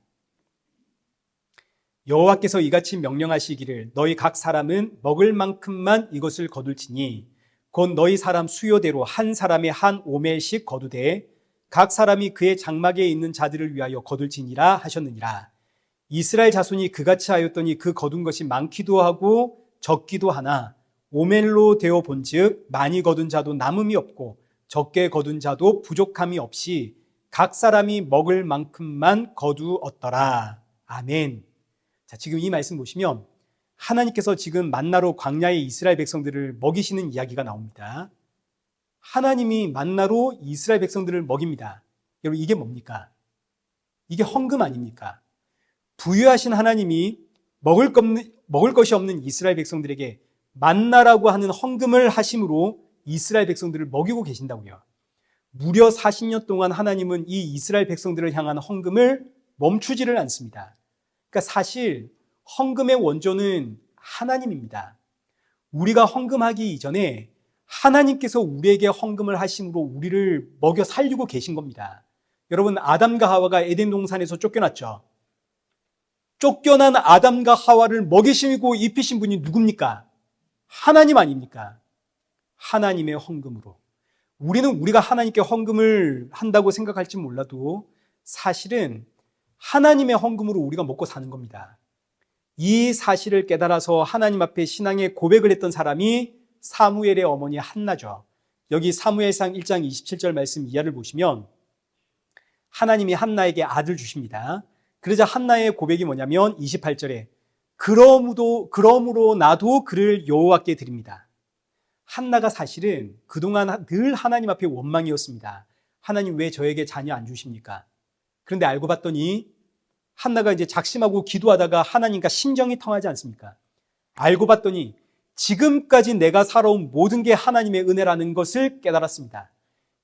여호와께서 이같이 명령하시기를 너희 각 사람은 먹을 만큼만 이것을 거둘지니 곧 너희 사람 수요대로 한 사람에 한 오멜씩 거두되 각 사람이 그의 장막에 있는 자들을 위하여 거둘지니라 하셨느니라. 이스라엘 자손이 그같이 하였더니 그 거둔 것이 많기도 하고 적기도 하나 오멜로 되어 본즉 많이 거둔 자도 남음이 없고 적게 거둔 자도 부족함이 없이 각 사람이 먹을 만큼만 거두었더라. 아멘. 자, 지금 이 말씀 보시면 하나님께서 지금 만나로 광야의 이스라엘 백성들을 먹이시는 이야기가 나옵니다. 하나님이 만나로 이스라엘 백성들을 먹입니다. 여러분, 이게 뭡니까? 이게 헌금 아닙니까? 부유하신 하나님이 먹을 것이 없는 이스라엘 백성들에게 만나라고 하는 헌금을 하심으로 이스라엘 백성들을 먹이고 계신다고요. 무려 40년 동안 하나님은 이 이스라엘 백성들을 향한 헌금을 멈추지를 않습니다. 그러니까 사실 헌금의 원조는 하나님입니다. 우리가 헌금하기 이전에 하나님께서 우리에게 헌금을 하심으로 우리를 먹여 살리고 계신 겁니다. 여러분, 아담과 하와가 에덴 동산에서 쫓겨났죠. 쫓겨난 아담과 하와를 먹이시고 입히신 분이 누굽니까? 하나님 아닙니까? 하나님의 헌금으로. 우리는 우리가 하나님께 헌금을 한다고 생각할지 몰라도 사실은 하나님의 헌금으로 우리가 먹고 사는 겁니다. 이 사실을 깨달아서 하나님 앞에 신앙의 고백을 했던 사람이 사무엘의 어머니 한나죠. 여기 사무엘상 1장 27절 말씀 이하를 보시면 하나님이 한나에게 아들 주십니다. 그러자 한나의 고백이 뭐냐면 28절에 그러므로 나도 그를 여호와께 드립니다. 한나가 사실은 그동안 늘 하나님 앞에 원망이었습니다. 하나님 왜 저에게 자녀 안 주십니까? 그런데 알고 봤더니 한나가 이제 작심하고 기도하다가 하나님과 심정이 통하지 않습니까? 알고 봤더니 지금까지 내가 살아온 모든 게 하나님의 은혜라는 것을 깨달았습니다.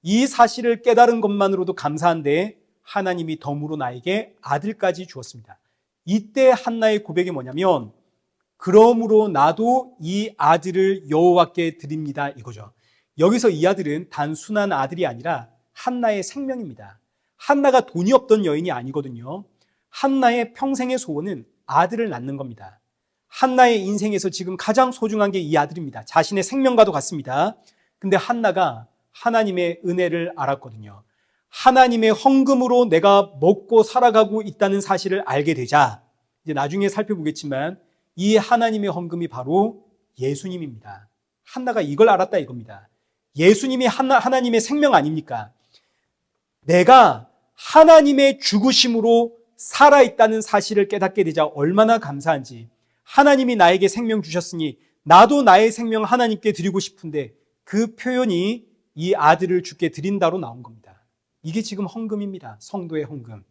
이 사실을 깨달은 것만으로도 감사한데 하나님이 덤으로 나에게 아들까지 주었습니다. 이때 한나의 고백이 뭐냐면 그러므로 나도 이 아들을 여호와께 드립니다, 이거죠. 여기서 이 아들은 단순한 아들이 아니라 한나의 생명입니다. 한나가 돈이 없던 여인이 아니거든요. 한나의 평생의 소원은 아들을 낳는 겁니다. 한나의 인생에서 지금 가장 소중한 게 이 아들입니다. 자신의 생명과도 같습니다. 근데 한나가 하나님의 은혜를 알았거든요. 하나님의 헌금으로 내가 먹고 살아가고 있다는 사실을 알게 되자 이제 나중에 살펴보겠지만 이 하나님의 헌금이 바로 예수님입니다. 한나가 이걸 알았다 이겁니다. 예수님이 하나님의 생명 아닙니까? 내가 하나님의 죽으심으로 살아있다는 사실을 깨닫게 되자 얼마나 감사한지. 하나님이 나에게 생명 주셨으니 나도 나의 생명 하나님께 드리고 싶은데 그 표현이 이 아들을 주께 드린다로 나온 겁니다. 이게 지금 헌금입니다. 성도의 헌금.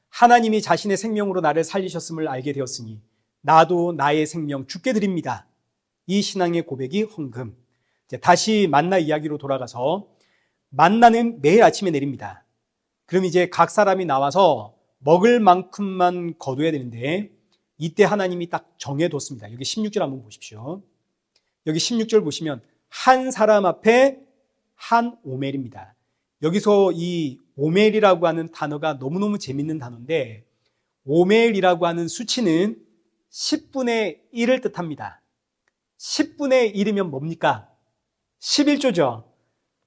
하나님이 자신의 생명으로 나를 살리셨음을 알게 되었으니 나도 나의 생명 주께 드립니다. 이 신앙의 고백이 헌금. 이제 다시 만나 이야기로 돌아가서 만나는 매일 아침에 내립니다. 그럼 이제 각 사람이 나와서 먹을 만큼만 거둬야 되는데 이때 하나님이 딱 정해뒀습니다. 여기 16절 한번 보십시오. 여기 16절 보시면 한 사람 앞에 한 오멜입니다. 여기서 이 오멜이라고 하는 단어가 너무너무 재밌는 단어인데 오멜이라고 하는 수치는 10분의 1을 뜻합니다. 10분의 1이면 뭡니까? 11조죠.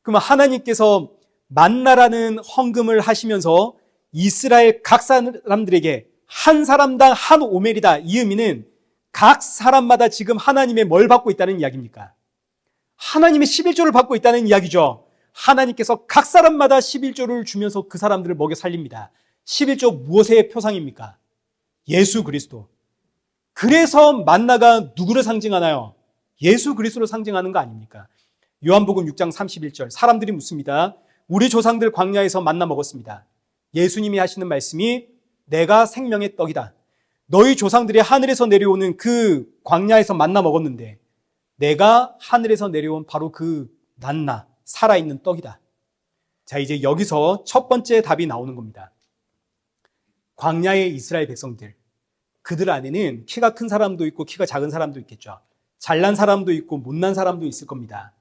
그럼 하나님께서 만나라는 헌금을 하시면서 이스라엘 각 사람들에게 한 사람당 한 오멜이다. 이 의미는 각 사람마다 지금 하나님의 뭘 받고 있다는 이야기입니까? 하나님의 11조를 받고 있다는 이야기죠. 하나님께서 각 사람마다 11조를 주면서 그 사람들을 먹여 살립니다. 11조 무엇의 표상입니까? 예수 그리스도. 그래서 만나가 누구를 상징하나요? 예수 그리스도를 상징하는 거 아닙니까? 요한복음 6장 31절 사람들이 묻습니다. 우리 조상들 광야에서 만나 먹었습니다. 예수님이 하시는 말씀이 내가 생명의 떡이다. 너희 조상들이 하늘에서 내려오는 그 광야에서 만나 먹었는데 내가 하늘에서 내려온 바로 그 만나 살아있는 떡이다. 자, 이제 여기서 첫 번째 답이 나오는 겁니다. 광야의 이스라엘 백성들, 그들 안에는 키가 큰 사람도 있고 키가 작은 사람도 있겠죠. 잘난 사람도 있고 못난 사람도 있을 겁니다.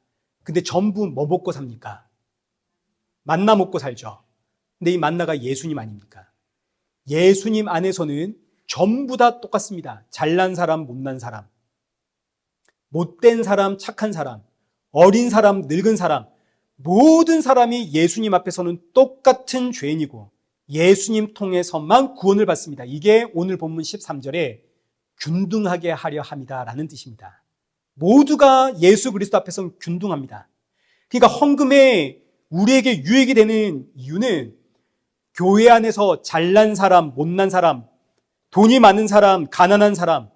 근데 전부 뭐 먹고 삽니까? 만나 먹고 살죠. 근데 이 만나가 예수님 아닙니까? 예수님 안에서는 전부 다 똑같습니다. 잘난 사람, 못난 사람, 못된 사람, 착한 사람, 어린 사람, 늙은 사람, 모든 사람이 예수님 앞에서는 똑같은 죄인이고 예수님 통해서만 구원을 받습니다. 이게 오늘 본문 13절에 균등하게 하려 함이다라는 뜻입니다. 모두가 예수 그리스도 앞에서는 균등합니다. 그러니까 헌금에 우리에게 유익이 되는 이유는 교회 안에서 잘난 사람, 못난 사람, 돈이 많은 사람, 가난한 사람,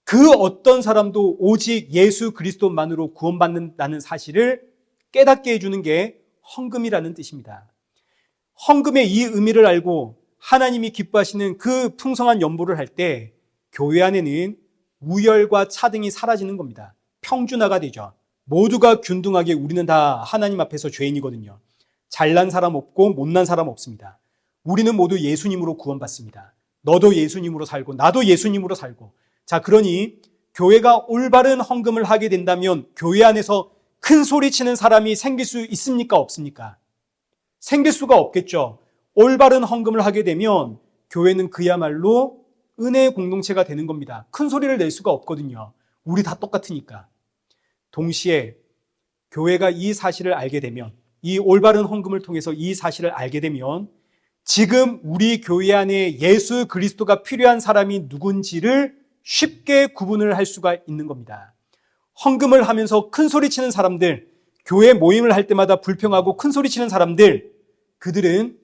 그 어떤 사람도 오직 예수 그리스도만으로 구원받는다는 사실을 깨닫게 해주는 게 헌금이라는 뜻입니다. 헌금의 이 의미를 알고 하나님이 기뻐하시는 그 풍성한 연보를 할 때 교회 안에는 우열과 차등이 사라지는 겁니다. 평준화가 되죠. 모두가 균등하게 우리는 다 하나님 앞에서 죄인이거든요. 잘난 사람 없고 못난 사람 없습니다. 우리는 모두 예수님으로 구원받습니다. 너도 예수님으로 살고 나도 예수님으로 살고. 자, 그러니 교회가 올바른 헌금을 하게 된다면 교회 안에서 큰 소리 치는 사람이 생길 수 있습니까? 없습니까? 생길 수가 없겠죠. 올바른 헌금을 하게 되면 교회는 그야말로 은혜의 공동체가 되는 겁니다. 큰 소리를 낼 수가 없거든요. 우리 다 똑같으니까. 동시에 교회가 이 사실을 알게 되면, 이 올바른 헌금을 통해서 이 사실을 알게 되면 지금 우리 교회 안에 예수 그리스도가 필요한 사람이 누군지를 쉽게 구분을 할 수가 있는 겁니다. 헌금을 하면서 큰 소리 치는 사람들, 교회 모임을 할 때마다 불평하고 큰 소리 치는 사람들, 그들은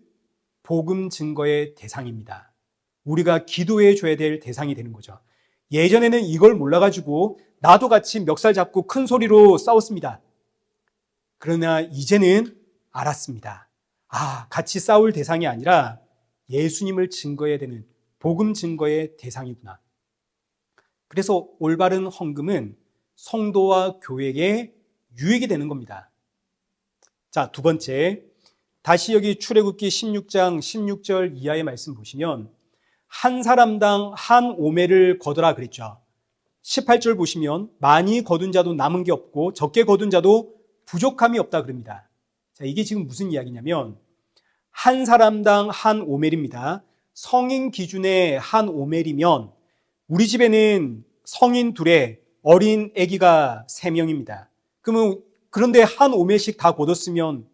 복음 증거의 대상입니다. 우리가 기도해 줘야 될 대상이 되는 거죠. 예전에는 이걸 몰라가지고 나도 같이 멱살 잡고 큰 소리로 싸웠습니다. 그러나 이제는 알았습니다. 같이 싸울 대상이 아니라 예수님을 증거해야 되는 복음 증거의 대상이구나. 그래서 올바른 헌금은 성도와 교회에 유익이 되는 겁니다. 자, 두 번째, 다시 여기 출애굽기 16장 16절 이하의 말씀 보시면 한 사람당 한 오멜을 거두라 그랬죠. 18절 보시면 많이 거둔 자도 남은 게 없고 적게 거둔 자도 부족함이 없다 그럽니다. 자, 이게 지금 무슨 이야기냐면 한 사람당 한 오멜입니다. 성인 기준의 한 오멜이면 우리 집에는 성인 둘에 어린 아기가 3명입니다. 그러면 그런데 한 오멜씩 다 거뒀으면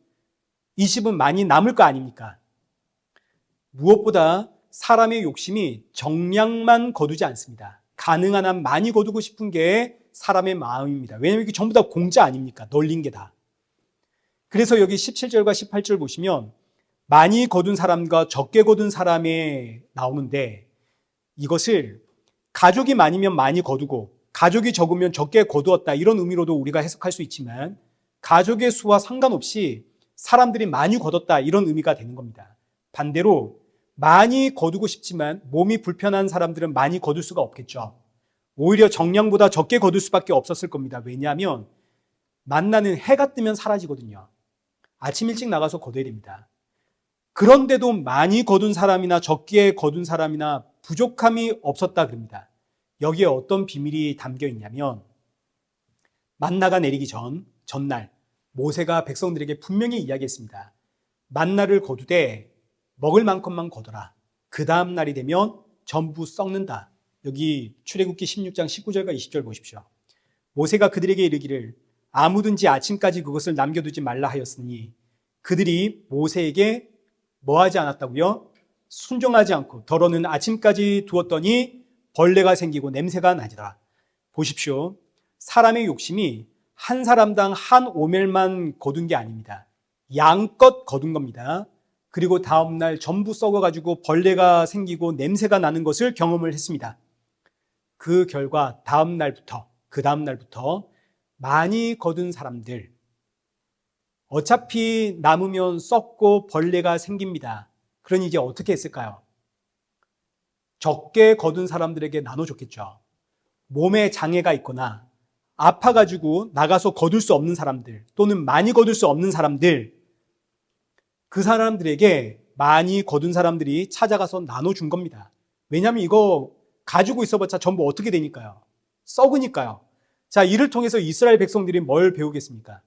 이 집은 많이 남을 거 아닙니까? 무엇보다 사람의 욕심이 정량만 거두지 않습니다. 가능한 한 많이 거두고 싶은 게 사람의 마음입니다. 왜냐하면 이게 전부 다 공짜 아닙니까? 널린 게 다. 그래서 여기 17절과 18절 보시면 많이 거둔 사람과 적게 거둔 사람에 나오는데 이것을 가족이 많으면 많이 거두고 가족이 적으면 적게 거두었다 이런 의미로도 우리가 해석할 수 있지만 가족의 수와 상관없이 사람들이 많이 거뒀다 이런 의미가 되는 겁니다. 반대로 많이 거두고 싶지만 몸이 불편한 사람들은 많이 거둘 수가 없겠죠. 오히려 정량보다 적게 거둘 수밖에 없었을 겁니다. 왜냐하면 만나는 해가 뜨면 사라지거든요. 아침 일찍 나가서 거둬야 됩니다. 그런데도 많이 거둔 사람이나 적게 거둔 사람이나 부족함이 없었다 그럽니다. 여기에 어떤 비밀이 담겨 있냐면 만나가 내리기 전날 모세가 백성들에게 분명히 이야기했습니다. 만나를 거두되 먹을 만큼만 거둬라. 그 다음 날이 되면 전부 썩는다. 여기 출애굽기 16장 19절과 20절 보십시오. 모세가 그들에게 이르기를 아무든지 아침까지 그것을 남겨두지 말라 하였으니 그들이 모세에게 뭐 하지 않았다고요? 순종하지 않고 덜어는 아침까지 두었더니 벌레가 생기고 냄새가 나더라. 보십시오. 사람의 욕심이 한 사람당 한 오멜만 거둔 게 아닙니다. 양껏 거둔 겁니다. 그리고 다음날 전부 썩어가지고 벌레가 생기고 냄새가 나는 것을 경험을 했습니다. 그 결과 그 다음날부터 많이 거둔 사람들, 어차피 남으면 썩고 벌레가 생깁니다. 그러니 이제 어떻게 했을까요? 적게 거둔 사람들에게 나눠줬겠죠. 몸에 장애가 있거나 아파가지고 나가서 거둘 수 없는 사람들, 또는 많이 거둘 수 없는 사람들, 그 사람들에게 많이 거둔 사람들이 찾아가서 나눠준 겁니다. 왜냐하면 이거 가지고 있어봤자 전부 어떻게 되니까요? 썩으니까요. 자, 이를 통해서 이스라엘 백성들이 뭘 배우겠습니까?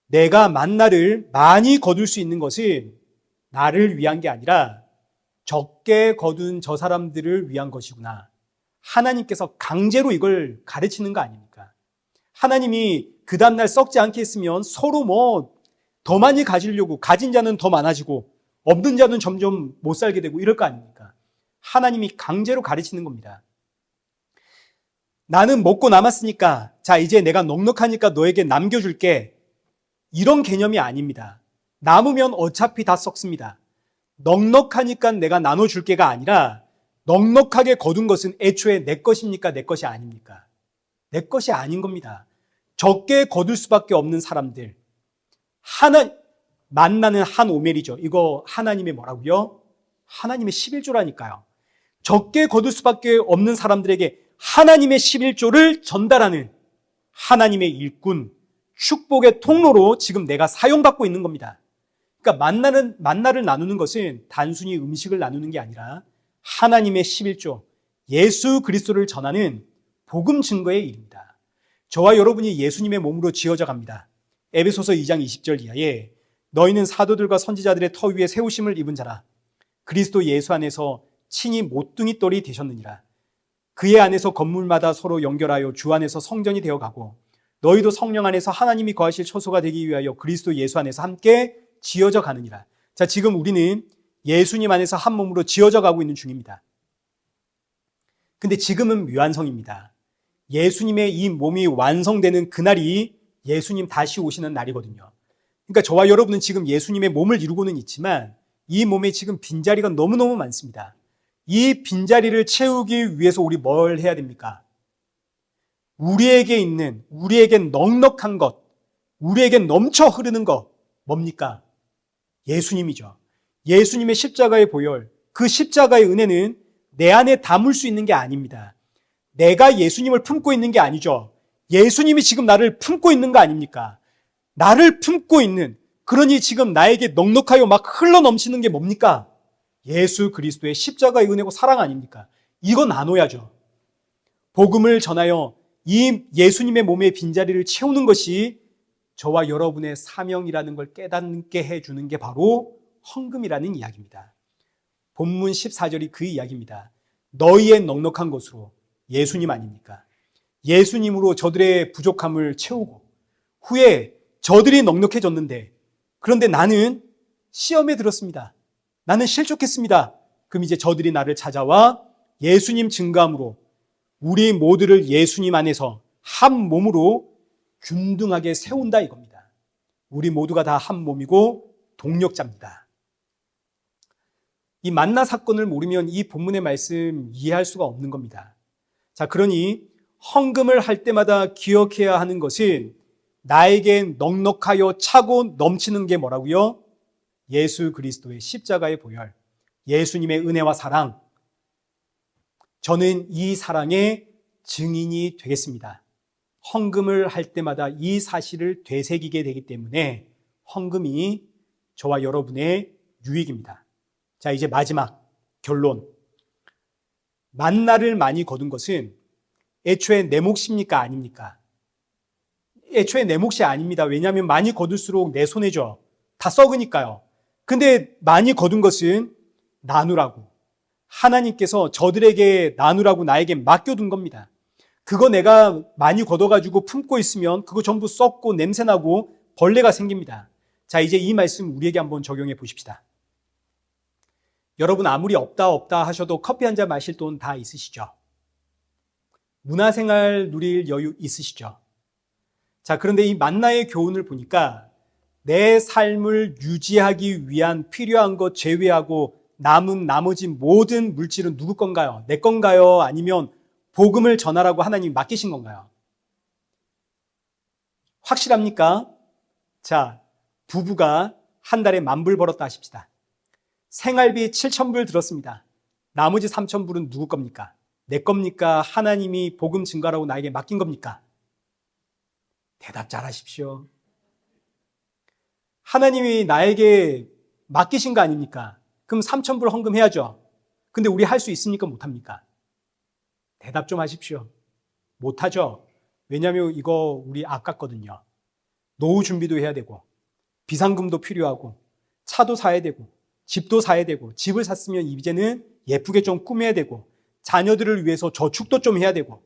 내가 만나를 많이 거둘 수 있는 것은 나를 위한 게 아니라 적게 거둔 저 사람들을 위한 것이구나. 하나님께서 강제로 이걸 가르치는 거 아닙니까? 하나님이 그 다음날 썩지 않게 했으면 서로 더 많이 가지려고, 가진 자는 더 많아지고 없는 자는 점점 못 살게 되고 이럴 거 아닙니까? 하나님이 강제로 가르치는 겁니다. 나는 먹고 남았으니까, 자, 이제 내가 넉넉하니까 너에게 남겨줄게. 이런 개념이 아닙니다. 남으면 어차피 다 썩습니다. 넉넉하니까 내가 나눠줄게가 아니라 넉넉하게 거둔 것은 애초에 내 것입니까? 내 것이 아닙니까? 내 것이 아닌 겁니다. 적게 거둘 수밖에 없는 사람들, 만나는 한 오멜이죠. 이거 하나님의 뭐라고요? 하나님의 11조라니까요. 적게 거둘 수밖에 없는 사람들에게 하나님의 11조를 전달하는 하나님의 일꾼, 축복의 통로로 지금 내가 사용받고 있는 겁니다. 그러니까 만나를 나누는 것은 단순히 음식을 나누는 게 아니라 하나님의 11조, 예수 그리스도를 전하는 복음 증거의 일입니다. 저와 여러분이 예수님의 몸으로 지어져 갑니다. 에베소서 2장 20절 이하에 너희는 사도들과 선지자들의 터 위에 세우심을 입은 자라. 그리스도 예수 안에서 친히 모퉁이 돌이 되셨느니라. 그의 안에서 건물마다 서로 연결하여 주 안에서 성전이 되어가고 너희도 성령 안에서 하나님이 거하실 처소가 되기 위하여 그리스도 예수 안에서 함께 지어져 가느니라. 자, 지금 우리는 예수님 안에서 한 몸으로 지어져 가고 있는 중입니다. 근데 지금은 미완성입니다. 예수님의 이 몸이 완성되는 그날이 예수님 다시 오시는 날이거든요. 그러니까 저와 여러분은 지금 예수님의 몸을 이루고는 있지만 이 몸에 지금 빈자리가 너무너무 많습니다. 이 빈자리를 채우기 위해서 우리 뭘 해야 됩니까? 우리에겐 넉넉한 것, 우리에겐 넘쳐 흐르는 것, 뭡니까? 예수님이죠. 예수님의 십자가의 보혈, 그 십자가의 은혜는 내 안에 담을 수 있는 게 아닙니다. 내가 예수님을 품고 있는 게 아니죠. 예수님이 지금 나를 품고 있는 거 아닙니까? 나를 품고 있는, 그러니 지금 나에게 넉넉하여 막 흘러 넘치는 게 뭡니까? 예수 그리스도의 십자가의 은혜고 사랑 아닙니까? 이거 나눠야죠. 복음을 전하여 이 예수님의 몸의 빈자리를 채우는 것이 저와 여러분의 사명이라는 걸 깨닫게 해주는 게 바로 헌금이라는 이야기입니다. 본문 14절이 그 이야기입니다. 너희의 넉넉한 것으로, 예수님 아닙니까? 예수님으로 저들의 부족함을 채우고 후에 저들이 넉넉해졌는데, 그런데 나는 시험에 들었습니다. 나는 실족했습니다. 그럼 이제 저들이 나를 찾아와 예수님 증거함으로 우리 모두를 예수님 안에서 한 몸으로 균등하게 세운다 이겁니다. 우리 모두가 다 한 몸이고 동력자입니다. 이 만나 사건을 모르면 이 본문의 말씀 이해할 수가 없는 겁니다. 자, 그러니 헌금을 할 때마다 기억해야 하는 것은 나에게 넉넉하여 차고 넘치는 게 뭐라고요? 예수 그리스도의 십자가의 보혈, 예수님의 은혜와 사랑. 저는 이 사랑의 증인이 되겠습니다. 헌금을 할 때마다 이 사실을 되새기게 되기 때문에 헌금이 저와 여러분의 유익입니다. 자, 이제 마지막 결론. 만나를 많이 거둔 것은 애초에 내 몫입니까? 아닙니까? 애초에 내 몫이 아닙니다. 왜냐하면 많이 거둘수록 내 손해죠. 다 썩으니까요. 근데 많이 거둔 것은 나누라고, 하나님께서 저들에게 나누라고 나에게 맡겨둔 겁니다. 그거 내가 많이 걷어가지고 품고 있으면 그거 전부 썩고 냄새나고 벌레가 생깁니다. 자, 이제 이 말씀 우리에게 한번 적용해 보십시다. 여러분 아무리 없다 하셔도 커피 한 잔 마실 돈 다 있으시죠? 문화생활 누릴 여유 있으시죠? 자, 그런데 이 만나의 교훈을 보니까 내 삶을 유지하기 위한 필요한 것 제외하고 남은 나머지 모든 물질은 누구 건가요? 내 건가요? 아니면 복음을 전하라고 하나님이 맡기신 건가요? 확실합니까? 자, 부부가 한 달에 10,000불 벌었다 하십시다. 생활비 7,000불 들었습니다. 나머지 3,000불은 누구 겁니까? 내 겁니까? 하나님이 복음 증거라고 나에게 맡긴 겁니까? 대답 잘 하십시오. 하나님이 나에게 맡기신 거 아닙니까? 그럼 3,000불 헌금해야죠. 근데 우리 할 수 있습니까? 못합니까? 대답 좀 하십시오. 못하죠. 왜냐하면 이거 우리 아깝거든요. 노후 준비도 해야 되고 비상금도 필요하고 차도 사야 되고 집도 사야 되고 집을 샀으면 이제는 예쁘게 좀 꾸며야 되고 자녀들을 위해서 저축도 좀 해야 되고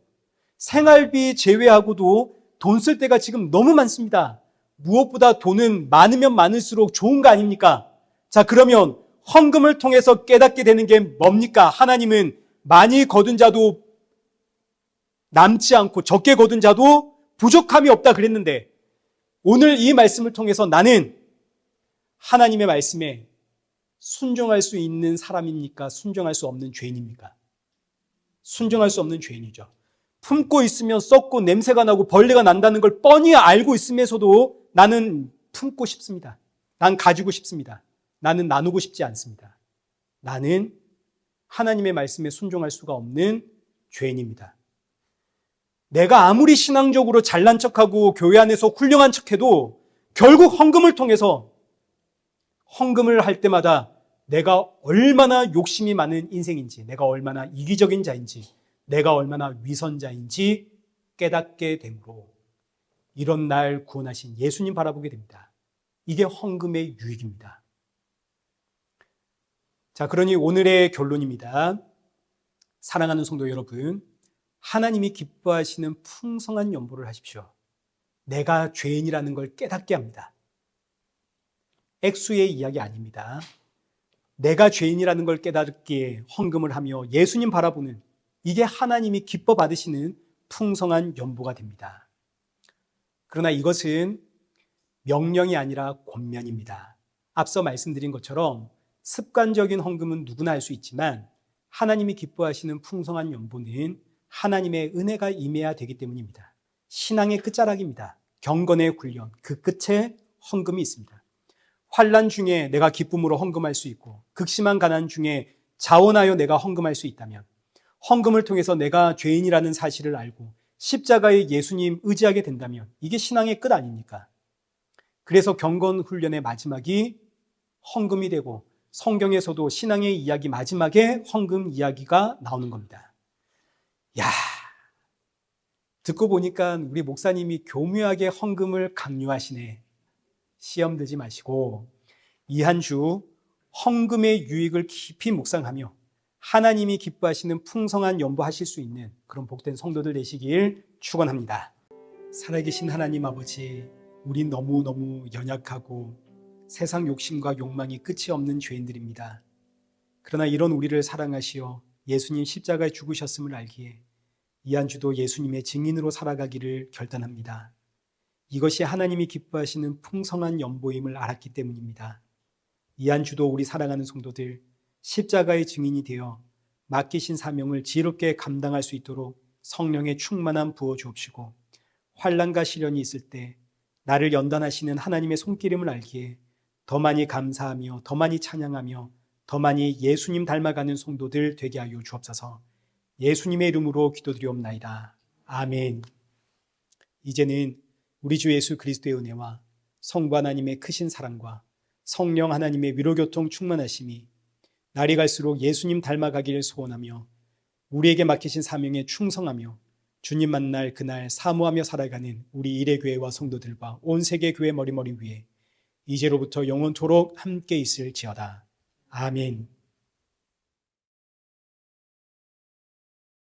생활비 제외하고도 돈 쓸 때가 지금 너무 많습니다. 무엇보다 돈은 많으면 많을수록 좋은 거 아닙니까? 자, 그러면 헌금을 통해서 깨닫게 되는 게 뭡니까? 하나님은 많이 거둔 자도 남지 않고 적게 거둔 자도 부족함이 없다 그랬는데 오늘 이 말씀을 통해서 나는 하나님의 말씀에 순종할 수 있는 사람입니까? 순종할 수 없는 죄인입니까? 순종할 수 없는 죄인이죠. 품고 있으면 썩고 냄새가 나고 벌레가 난다는 걸 뻔히 알고 있으면서도 나는 품고 싶습니다. 난 가지고 싶습니다. 나는 나누고 싶지 않습니다. 나는 하나님의 말씀에 순종할 수가 없는 죄인입니다. 내가 아무리 신앙적으로 잘난 척하고 교회 안에서 훌륭한 척해도 결국 헌금을 통해서 헌금을 할 때마다 내가 얼마나 욕심이 많은 인생인지, 내가 얼마나 이기적인 자인지, 내가 얼마나 위선자인지 깨닫게 되므로 이런 날 구원하신 예수님 바라보게 됩니다. 이게 헌금의 유익입니다. 자, 그러니 오늘의 결론입니다. 사랑하는 성도 여러분, 하나님이 기뻐하시는 풍성한 연보를 하십시오. 내가 죄인이라는 걸 깨닫게 합니다. 액수의 이야기 아닙니다. 내가 죄인이라는 걸 깨닫기에 헌금을 하며 예수님 바라보는 이게 하나님이 기뻐 받으시는 풍성한 연보가 됩니다. 그러나 이것은 명령이 아니라 권면입니다. 앞서 말씀드린 것처럼 습관적인 헌금은 누구나 할 수 있지만 하나님이 기뻐하시는 풍성한 연보는 하나님의 은혜가 임해야 되기 때문입니다. 신앙의 끝자락입니다. 경건의 훈련, 그 끝에 헌금이 있습니다. 환난 중에 내가 기쁨으로 헌금할 수 있고 극심한 가난 중에 자원하여 내가 헌금할 수 있다면 헌금을 통해서 내가 죄인이라는 사실을 알고 십자가의 예수님 의지하게 된다면 이게 신앙의 끝 아닙니까? 그래서 경건 훈련의 마지막이 헌금이 되고 성경에서도 신앙의 이야기 마지막에 헌금 이야기가 나오는 겁니다. 야, 듣고 보니까 우리 목사님이 교묘하게 헌금을 강요하시네. 시험 들지 마시고 이 한 주 헌금의 유익을 깊이 묵상하며 하나님이 기뻐하시는 풍성한 연보하실 수 있는 그런 복된 성도들 되시길 축원합니다. 살아계신 하나님 아버지, 우린 너무너무 연약하고 세상 욕심과 욕망이 끝이 없는 죄인들입니다. 그러나 이런 우리를 사랑하시어 예수님 십자가에 죽으셨음을 알기에 이 한 주도 예수님의 증인으로 살아가기를 결단합니다. 이것이 하나님이 기뻐하시는 풍성한 연보임을 알았기 때문입니다. 이 한 주도 우리 사랑하는 성도들 십자가의 증인이 되어 맡기신 사명을 지혜롭게 감당할 수 있도록 성령의 충만함 부어 주옵시고 환난과 시련이 있을 때 나를 연단하시는 하나님의 손길임을 알기에 더 많이 감사하며 더 많이 찬양하며 더 많이 예수님 닮아가는 성도들 되게 하여 주옵소서. 예수님의 이름으로 기도드리옵나이다. 아멘. 이제는 우리 주 예수 그리스도의 은혜와 성부 하나님의 크신 사랑과 성령 하나님의 위로교통 충만하심이 날이 갈수록 예수님 닮아가기를 소원하며 우리에게 맡기신 사명에 충성하며 주님 만날 그날 사모하며 살아가는 우리 일회교회와 성도들과 온 세계 교회 머리머리 위에 이제로부터 영원토록 함께 있을지어다. 아멘.